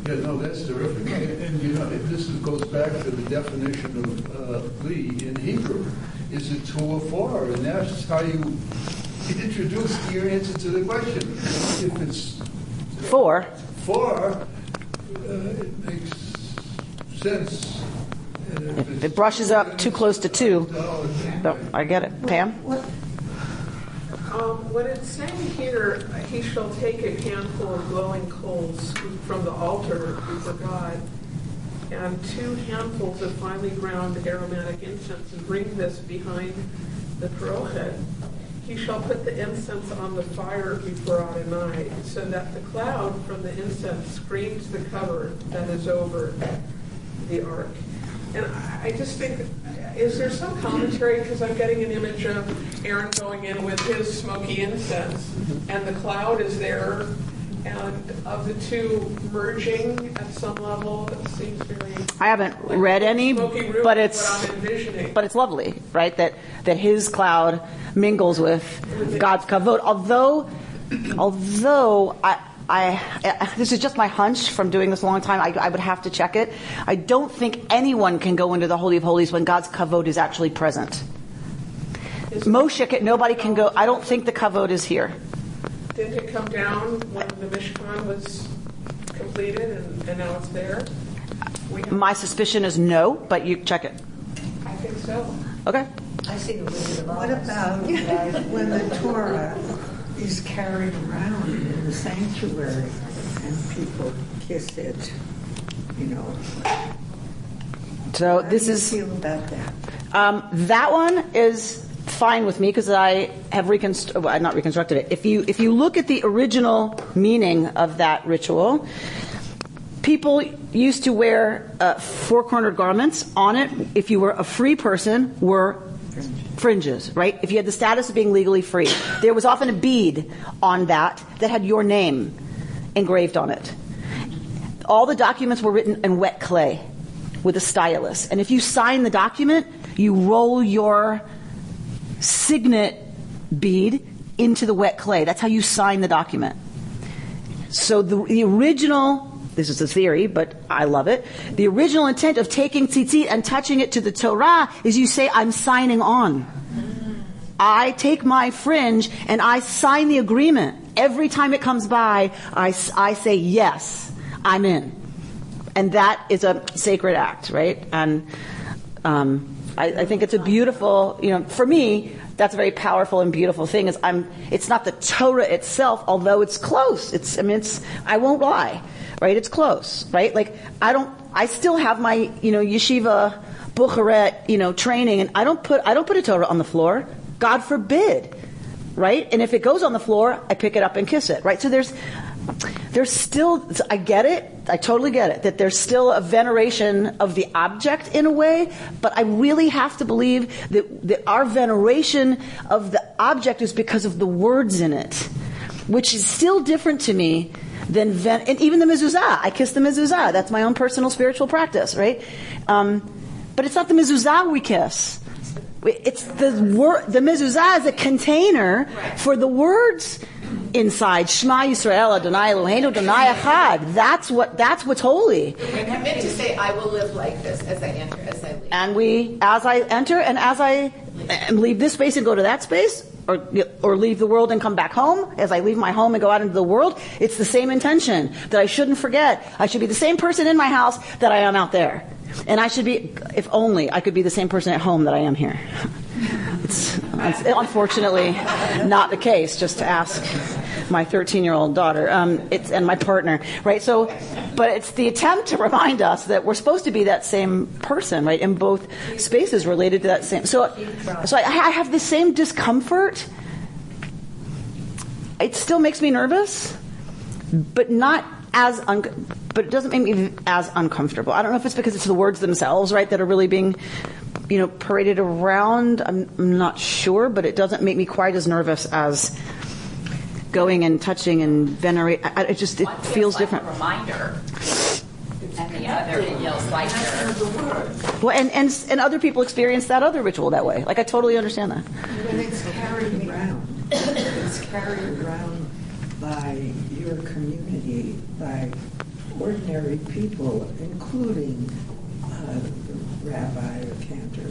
[SPEAKER 6] Yeah, no, that's terrific. And this goes back to the definition of li in Hebrew. Is it 2 or 4? And that's how you introduce your answer to the question. If it's
[SPEAKER 2] 4,
[SPEAKER 6] it makes sense.
[SPEAKER 2] If it brushes up too close to 2, no, I get it. Pam?
[SPEAKER 8] When it's saying here, he shall take a handful of glowing coals from the altar before God, and 2 handfuls of finely ground aromatic incense, and bring this behind the parochet. He shall put the incense on the fire before Adonai, so that the cloud from the incense screens the cover that is over the ark. And I just think, is there some commentary? Because I'm getting an image of Aaron going in with his smoky incense, and the cloud is there, and of the 2 merging at some level. It seems very.
[SPEAKER 2] I haven't read any,
[SPEAKER 8] room,
[SPEAKER 2] but it's
[SPEAKER 8] what I'm envisioning.
[SPEAKER 2] But it's lovely, right? That his cloud mingles with God's kavod. Although I this is just my hunch from doing this a long time. I would have to check it. I don't think anyone can go into the Holy of Holies when God's kavod is actually present. Moshe, nobody can go. I don't think the kavod is here.
[SPEAKER 8] Didn't it come down when the Mishkan was completed and now it's there?
[SPEAKER 2] My suspicion is no, but you check it.
[SPEAKER 8] I think so.
[SPEAKER 2] Okay.
[SPEAKER 5] I see the Wizard of Oz.
[SPEAKER 7] What about when the Torah is carried around in the sanctuary and people kiss it,
[SPEAKER 2] So
[SPEAKER 7] How
[SPEAKER 2] this
[SPEAKER 7] do you
[SPEAKER 2] is
[SPEAKER 7] feel about that?
[SPEAKER 2] that one is fine with me because I have not reconstructed it. If you look at the original meaning of that ritual, people used to wear 4-cornered garments. On it, if you were a free person, were fringes, right? If you had the status of being legally free. There was often a bead on that had your name engraved on it. All the documents were written in wet clay with a stylus. And if you sign the document, you roll your signet bead into the wet clay. That's how you sign the document. So the original, this is a theory, but I love it. The original intent of taking tzitzit and touching it to the Torah is you say, I'm signing on. I take my fringe and I sign the agreement. Every time it comes by, I say, yes, I'm in. And that is a sacred act, right? And I think it's a beautiful, for me, that's a very powerful and beautiful thing. It's not the Torah itself, although it's close. I won't lie, right? It's close, right? Like I still have my, yeshiva bucharet, training, and I don't put a Torah on the floor. God forbid, right? And if it goes on the floor, I pick it up and kiss it, right? So there's still, I get it, I totally get it, that there's still a veneration of the object in a way, but I really have to believe that our veneration of the object is because of the words in it, which is still different to me than and even the mezuzah. I kiss the mezuzah. That's my own personal spiritual practice, right? But it's not the mezuzah we kiss. It's the word. The mezuzah is a container for the words inside. Shema Yisrael Adonai Eloheinu Adonai Echad. That's what's holy.
[SPEAKER 3] We're committed to say, I will live like this as I enter, as I leave.
[SPEAKER 2] And as I enter and as I leave this space and go to that space, or leave the world and come back home, as I leave my home and go out into the world, it's the same intention that I shouldn't forget. I should be the same person in my house that I am out there. And I should be, if only I could be the same person at home that I am here. It's unfortunately not the case, just to ask my 13-year-old daughter, and my partner, right? So, but it's the attempt to remind us that we're supposed to be that same person, right, in both spaces related to that same. So I have the same discomfort. It still makes me nervous, but not as but it doesn't make me as uncomfortable. I don't know if it's because it's the words themselves, right, that are really being, paraded around. I'm not sure, but it doesn't make me quite as nervous as going and touching and venerate. It feels like different.
[SPEAKER 3] A reminder, and the other feels like
[SPEAKER 2] well, and other people experience that other ritual that way. Like I totally understand that.
[SPEAKER 7] When it's carried around by your community, by ordinary people, including the rabbi or cantor,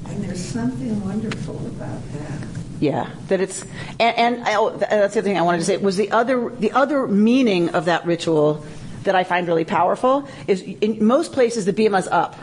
[SPEAKER 7] and there's something wonderful about that.
[SPEAKER 2] Yeah, that it's and that's the other thing I wanted to say was the other meaning of that ritual that I find really powerful is in most places the bima's up.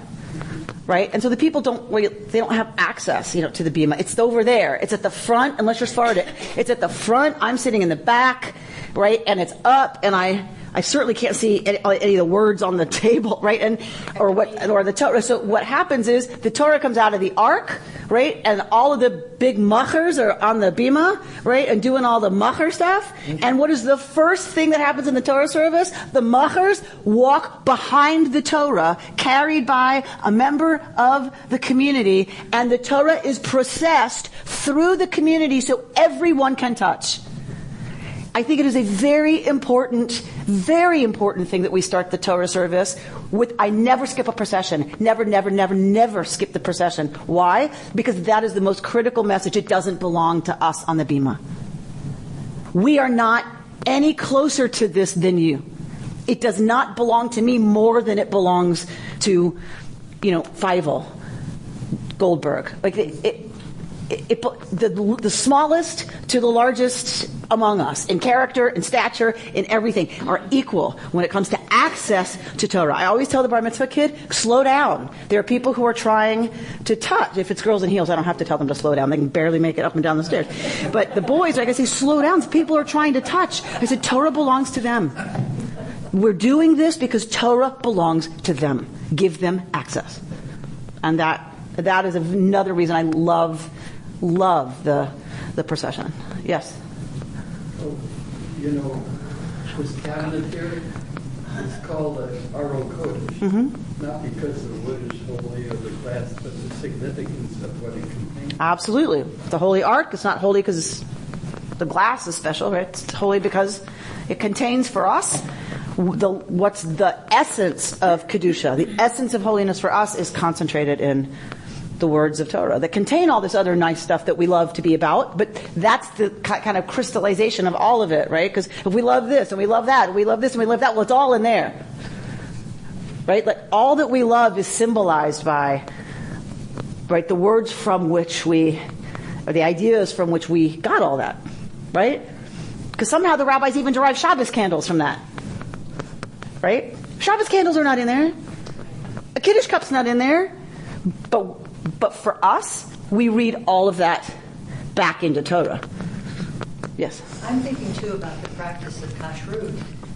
[SPEAKER 2] right? And so the people they don't have access, to the bima. It's over there. It's at the front, unless you're Sephardic. It's at the front. I'm sitting in the back, right? And it's up, and I certainly can't see any of the words on the table, right? Or the Torah. So what happens is the Torah comes out of the ark, right? And all of the big machers are on the bima, right? And doing all the macher stuff. And what is the first thing that happens in the Torah service? The machers walk behind the Torah, carried by a member of the community, and the Torah is processed through the community so everyone can touch. I think it is a very important thing that we start the Torah service with. I never skip a procession. Never skip the procession. Why? Because that is the most critical message. It doesn't belong to us on the bima. We are not any closer to this than you. It does not belong to me more than it belongs to, Feivel, Goldberg. Like the smallest to the largest among us, in character, in stature, in everything, are equal when it comes to access to Torah. I always tell the bar mitzvah kid, slow down. There are people who are trying to touch. If it's girls in heels, I don't have to tell them to slow down. They can barely make it up and down the stairs. But the boys, I say, slow down. People are trying to touch. I said, Torah belongs to them. We're doing this because Torah belongs to them. Give them access. And that is another reason I love the procession. Yes?
[SPEAKER 12] This cabinet here is called an Aro Kodesh. Not because the wood is holy or the glass, but the significance of what it contains.
[SPEAKER 2] Absolutely. The holy ark, it's not holy because the glass is special, right? It's holy because it contains for us what's the essence of Kedusha. The essence of holiness for us is concentrated in the words of Torah that contain all this other nice stuff that we love to be about, but that's the kind of crystallization of all of it, right? Because if we love this and we love that and we love this and we love that, well, it's all in there, right? Like all that we love is symbolized by, right, the words from which or the ideas from which we got all that, right? Because somehow the rabbis even derive Shabbos candles from that, right? Shabbos candles are not in there. A Kiddush cup's not in there, but for us, we read all of that back into Torah. Yes?
[SPEAKER 5] I'm thinking, too, about the practice of kashrut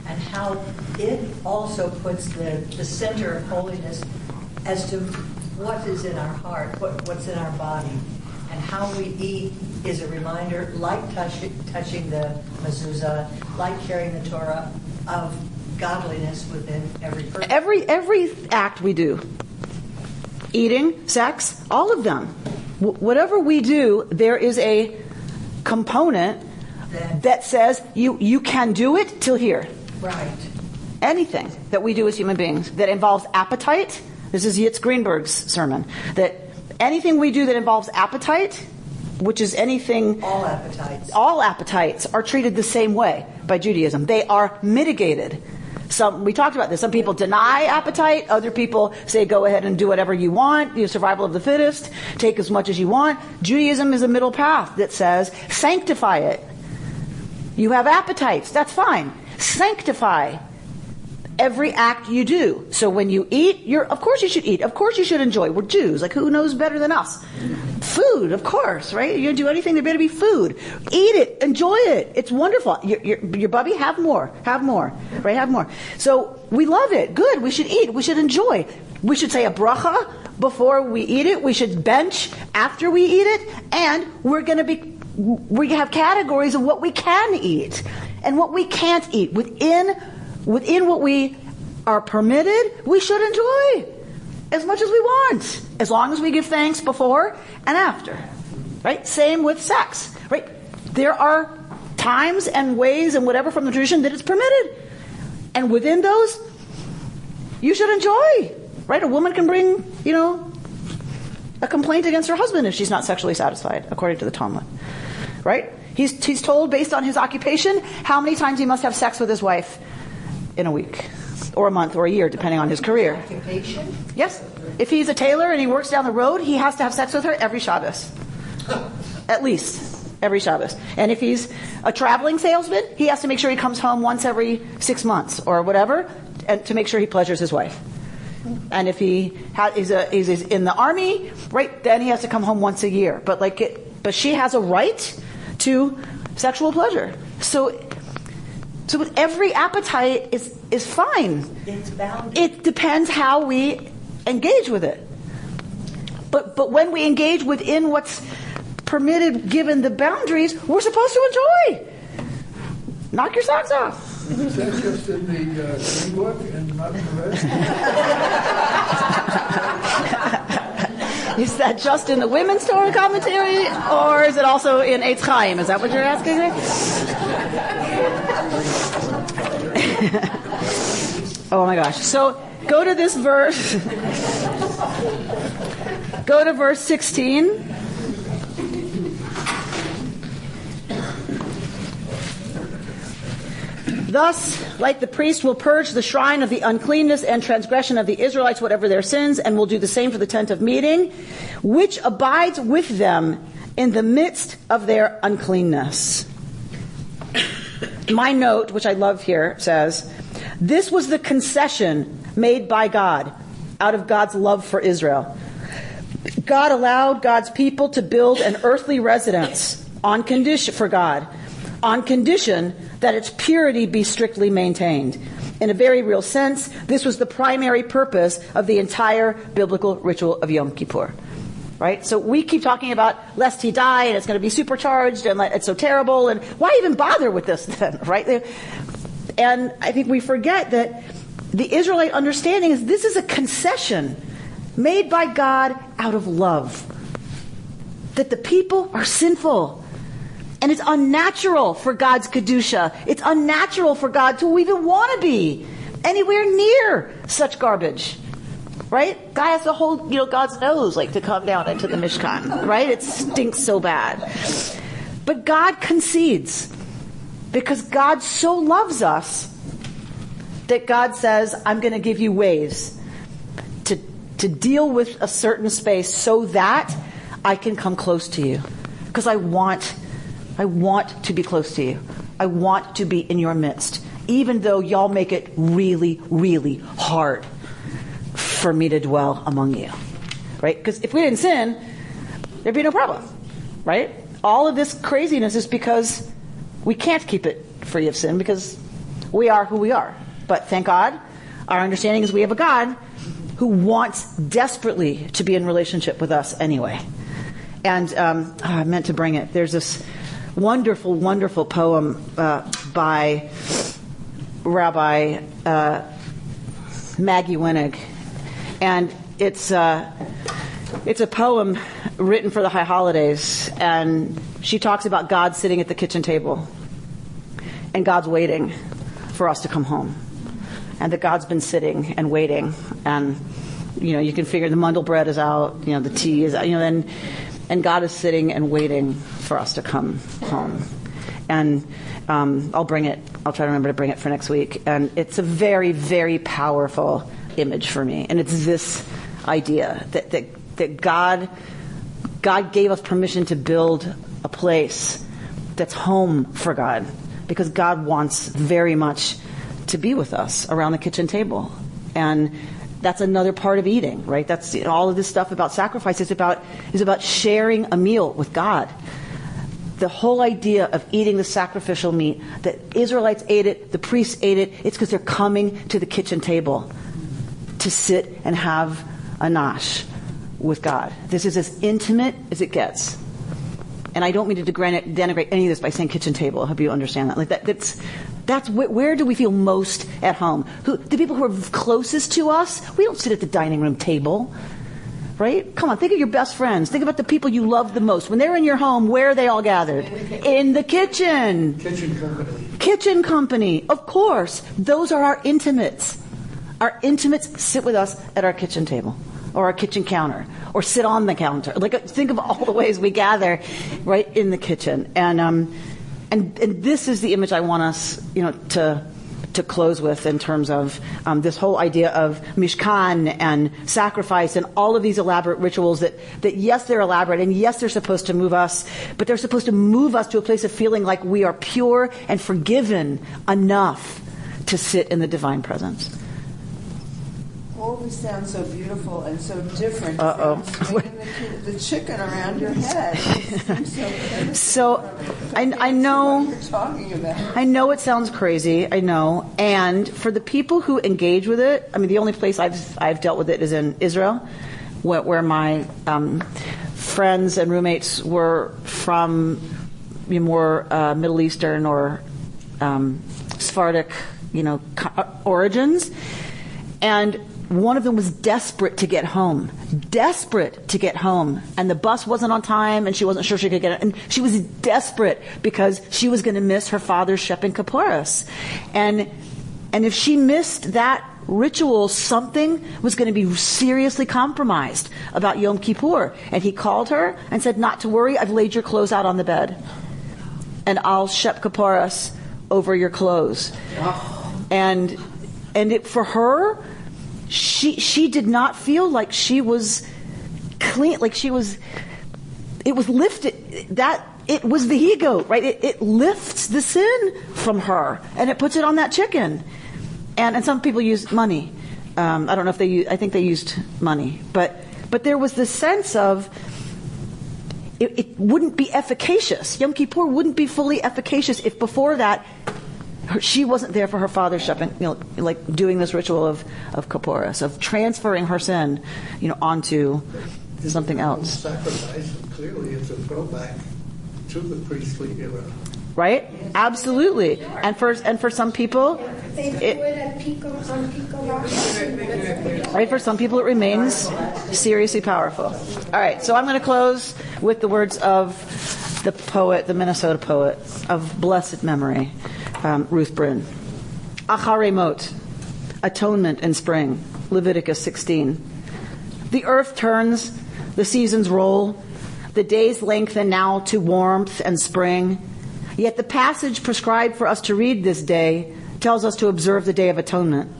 [SPEAKER 5] and how it also puts the center of holiness as to what is in our heart, what's in our body, and how we eat is a reminder, like touching the mezuzah, like carrying the Torah, of godliness within every person.
[SPEAKER 2] Every act we do. Eating, sex, all of them. Whatever we do, there is a component that says you can do it till here.
[SPEAKER 5] Right.
[SPEAKER 2] Anything that we do as human beings that involves appetite, this is Yitz Greenberg's sermon, that anything we do that involves appetite, which is anything...
[SPEAKER 5] All appetites.
[SPEAKER 2] All appetites are treated the same way by Judaism. They are mitigated. We talked about this. Some people deny appetite. Other people say go ahead and do whatever you want. Survival of the fittest. Take as much as you want. Judaism is a middle path that says sanctify it. You have appetites. That's fine. Sanctify every act you do. So when you eat, of course you should eat. Of course you should enjoy. We're Jews. Like, who knows better than us? Food, of course, right? You're going to do anything, there better be food. Eat it. Enjoy it. It's wonderful. Your bubby, have more. Have more. Right? Have more. So we love it. Good. We should eat. We should enjoy. We should say a bracha before we eat it. We should bench after we eat it. And we have categories of what we can eat and what we can't eat. Within what we are permitted, we should enjoy as much as we want, as long as we give thanks before and after, right? Same with sex, right? There are times and ways and whatever from the tradition that it's permitted, and within those, you should enjoy, right? A woman can bring, a complaint against her husband if she's not sexually satisfied, according to the Talmud, right? He's told, based on his occupation, how many times he must have sex with his wife in a week, or a month, or a year, depending on his career.
[SPEAKER 5] Occupation?
[SPEAKER 2] Yes. If he's a tailor and he works down the road, he has to have sex with her every Shabbos. At least every Shabbos. And if he's a traveling salesman, he has to make sure he comes home once every 6 months or whatever, and to make sure he pleasures his wife. And if he is in the army, right, then he has to come home once a year. But she has a right to sexual pleasure. So with every appetite is fine.
[SPEAKER 5] It's bounded.
[SPEAKER 2] It depends how we engage with it. But when we engage within what's permitted given the boundaries, we're supposed to enjoy. Knock your socks off.
[SPEAKER 6] Is that just in the green book and not in the rest?
[SPEAKER 2] Is that just in the women's Torah commentary, or is it also in Eitz Chaim? Is that what you're asking me? Oh my gosh. So go to this verse. Go to verse 16. Thus, like the priest will purge the shrine of the uncleanness and transgression of the Israelites, whatever their sins, and will do the same for the tent of meeting, which abides with them in the midst of their uncleanness. My note, which I love here, says, this was the concession made by God out of God's love for Israel. God allowed God's people to build an earthly residence on condition that its purity be strictly maintained. In a very real sense, this was the primary purpose of the entire biblical ritual of Yom Kippur. Right? So we keep talking about lest he die, and it's going to be supercharged, and it's so terrible, and why even bother with this then? Right? And I think we forget that the Israelite understanding is this is a concession made by God out of love. That the people are sinful. And it's unnatural for God's Kedusha. It's unnatural for God to even want to be anywhere near such garbage. Right? God has to hold, God's nose, to come down into the Mishkan. Right? It stinks so bad. But God concedes. Because God so loves us that God says, I'm going to give you ways to deal with a certain space so that I can come close to you. Because I want to be close to you. I want to be in your midst. Even though y'all make it really, really hard for me to dwell among you. Right? Because if we didn't sin, there'd be no problem. Right? All of this craziness is because we can't keep it free of sin because we are who we are. But thank God, our understanding is we have a God who wants desperately to be in relationship with us anyway. And I meant to bring it. There's this wonderful, wonderful poem by Rabbi Maggie Winnig, and it's a poem written for the High Holidays, and she talks about God sitting at the kitchen table, and God's waiting for us to come home, and that God's been sitting and waiting, and you can figure the mundel bread is out, the tea is out, and God is sitting and waiting for us to come home. And I'll bring it. I'll try to remember to bring it for next week. And it's a very, very powerful image for me. And it's this idea that God gave us permission to build a place that's home for God. Because God wants very much to be with us around the kitchen table. And that's another part of eating, right? That's all of this stuff about sacrifice is about sharing a meal with God. The whole idea of eating the sacrificial meat, the Israelites ate it, the priests ate it, it's because they're coming to the kitchen table to sit and have a nash with God. This is as intimate as it gets. And I don't mean to denigrate any of this by saying kitchen table. I hope you understand that. That's where do we feel most at home? The people who are closest to us, we don't sit at the dining room table. Right? Come on, think of your best friends. Think about the people you love the most. When they're in your home, where are they all gathered? In the kitchen.
[SPEAKER 12] Kitchen company.
[SPEAKER 2] Kitchen company. Of course. Those are our intimates. Our intimates sit with us at our kitchen table. Or our kitchen counter. Or sit on the counter. Think of all the ways we gather right in the kitchen. And this is the image I want us, to close with in terms of this whole idea of Mishkan and sacrifice and all of these elaborate rituals that yes, they're elaborate and yes, they're supposed to move us, but they're supposed to move us to a place of feeling like we are pure and forgiven enough to sit in the divine presence.
[SPEAKER 9] all this sounds so beautiful and so different.
[SPEAKER 2] Uh-oh.
[SPEAKER 9] Swinging the chicken around your head. It seems
[SPEAKER 2] So, I know.
[SPEAKER 9] What you're talking about.
[SPEAKER 2] I know it sounds crazy. I know. And for the people who engage with it, I mean, the only place I've dealt with it is in Israel, where my friends and roommates were from more Middle Eastern or Sephardic, origins. And one of them was desperate to get home. And the bus wasn't on time, and she wasn't sure she could get it. And she was desperate because she was going to miss her father's Shepping Kippuros. And if she missed that ritual, something was going to be seriously compromised about Yom Kippur. And he called her and said, not to worry, I've laid your clothes out on the bed. And I'll Shep Kippuros over your clothes. And it, for her, she did not feel like she was clean, like it was lifted, that it was the ego, right? It lifts the sin from her and it puts it on that chicken. And some people use money. I don't know if I think they used money. But there was this sense of it wouldn't be efficacious. Yom Kippur wouldn't be fully efficacious if before that she wasn't there for her father's shopping, like doing this ritual of Kippuros, of transferring her sin, onto something else.
[SPEAKER 7] Sacrifice clearly is a throwback to the priestly era.
[SPEAKER 2] Right? Absolutely. And for some people, for some people it remains seriously powerful. All right, so I'm going to close with the words of the poet, the Minnesota poet of blessed memory, Ruth Bryn. Achare mot, atonement in spring, Leviticus 16. The earth turns, the seasons roll, the days lengthen now to warmth and spring. Yet the passage prescribed for us to read this day tells us to observe the Day of Atonement.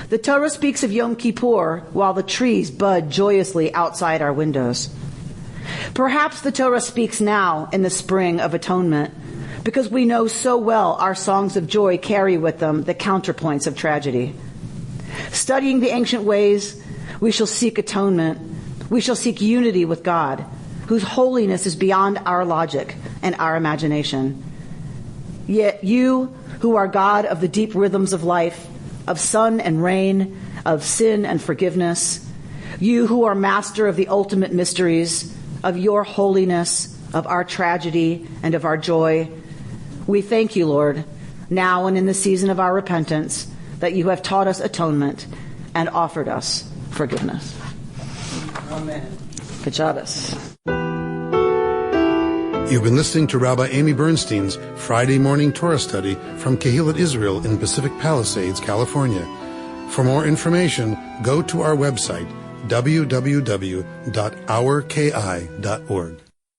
[SPEAKER 2] The Torah speaks of Yom Kippur while the trees bud joyously outside our windows. Perhaps the Torah speaks now in the spring of atonement because we know so well our songs of joy carry with them the counterpoints of tragedy. Studying the ancient ways, we shall seek atonement. We shall seek unity with God, whose holiness is beyond our logic and our imagination. Yet you, who are God of the deep rhythms of life, of sun and rain, of sin and forgiveness, you who are master of the ultimate mysteries, of your holiness, of our tragedy, and of our joy, we thank you, Lord, now and in the season of our repentance, that you have taught us atonement and offered us forgiveness.
[SPEAKER 9] Amen.
[SPEAKER 2] Good Shabbos.
[SPEAKER 1] You've been listening to Rabbi Amy Bernstein's Friday morning Torah study from Kehillat Israel in Pacific Palisades, California. For more information, go to our website, www.ourki.org.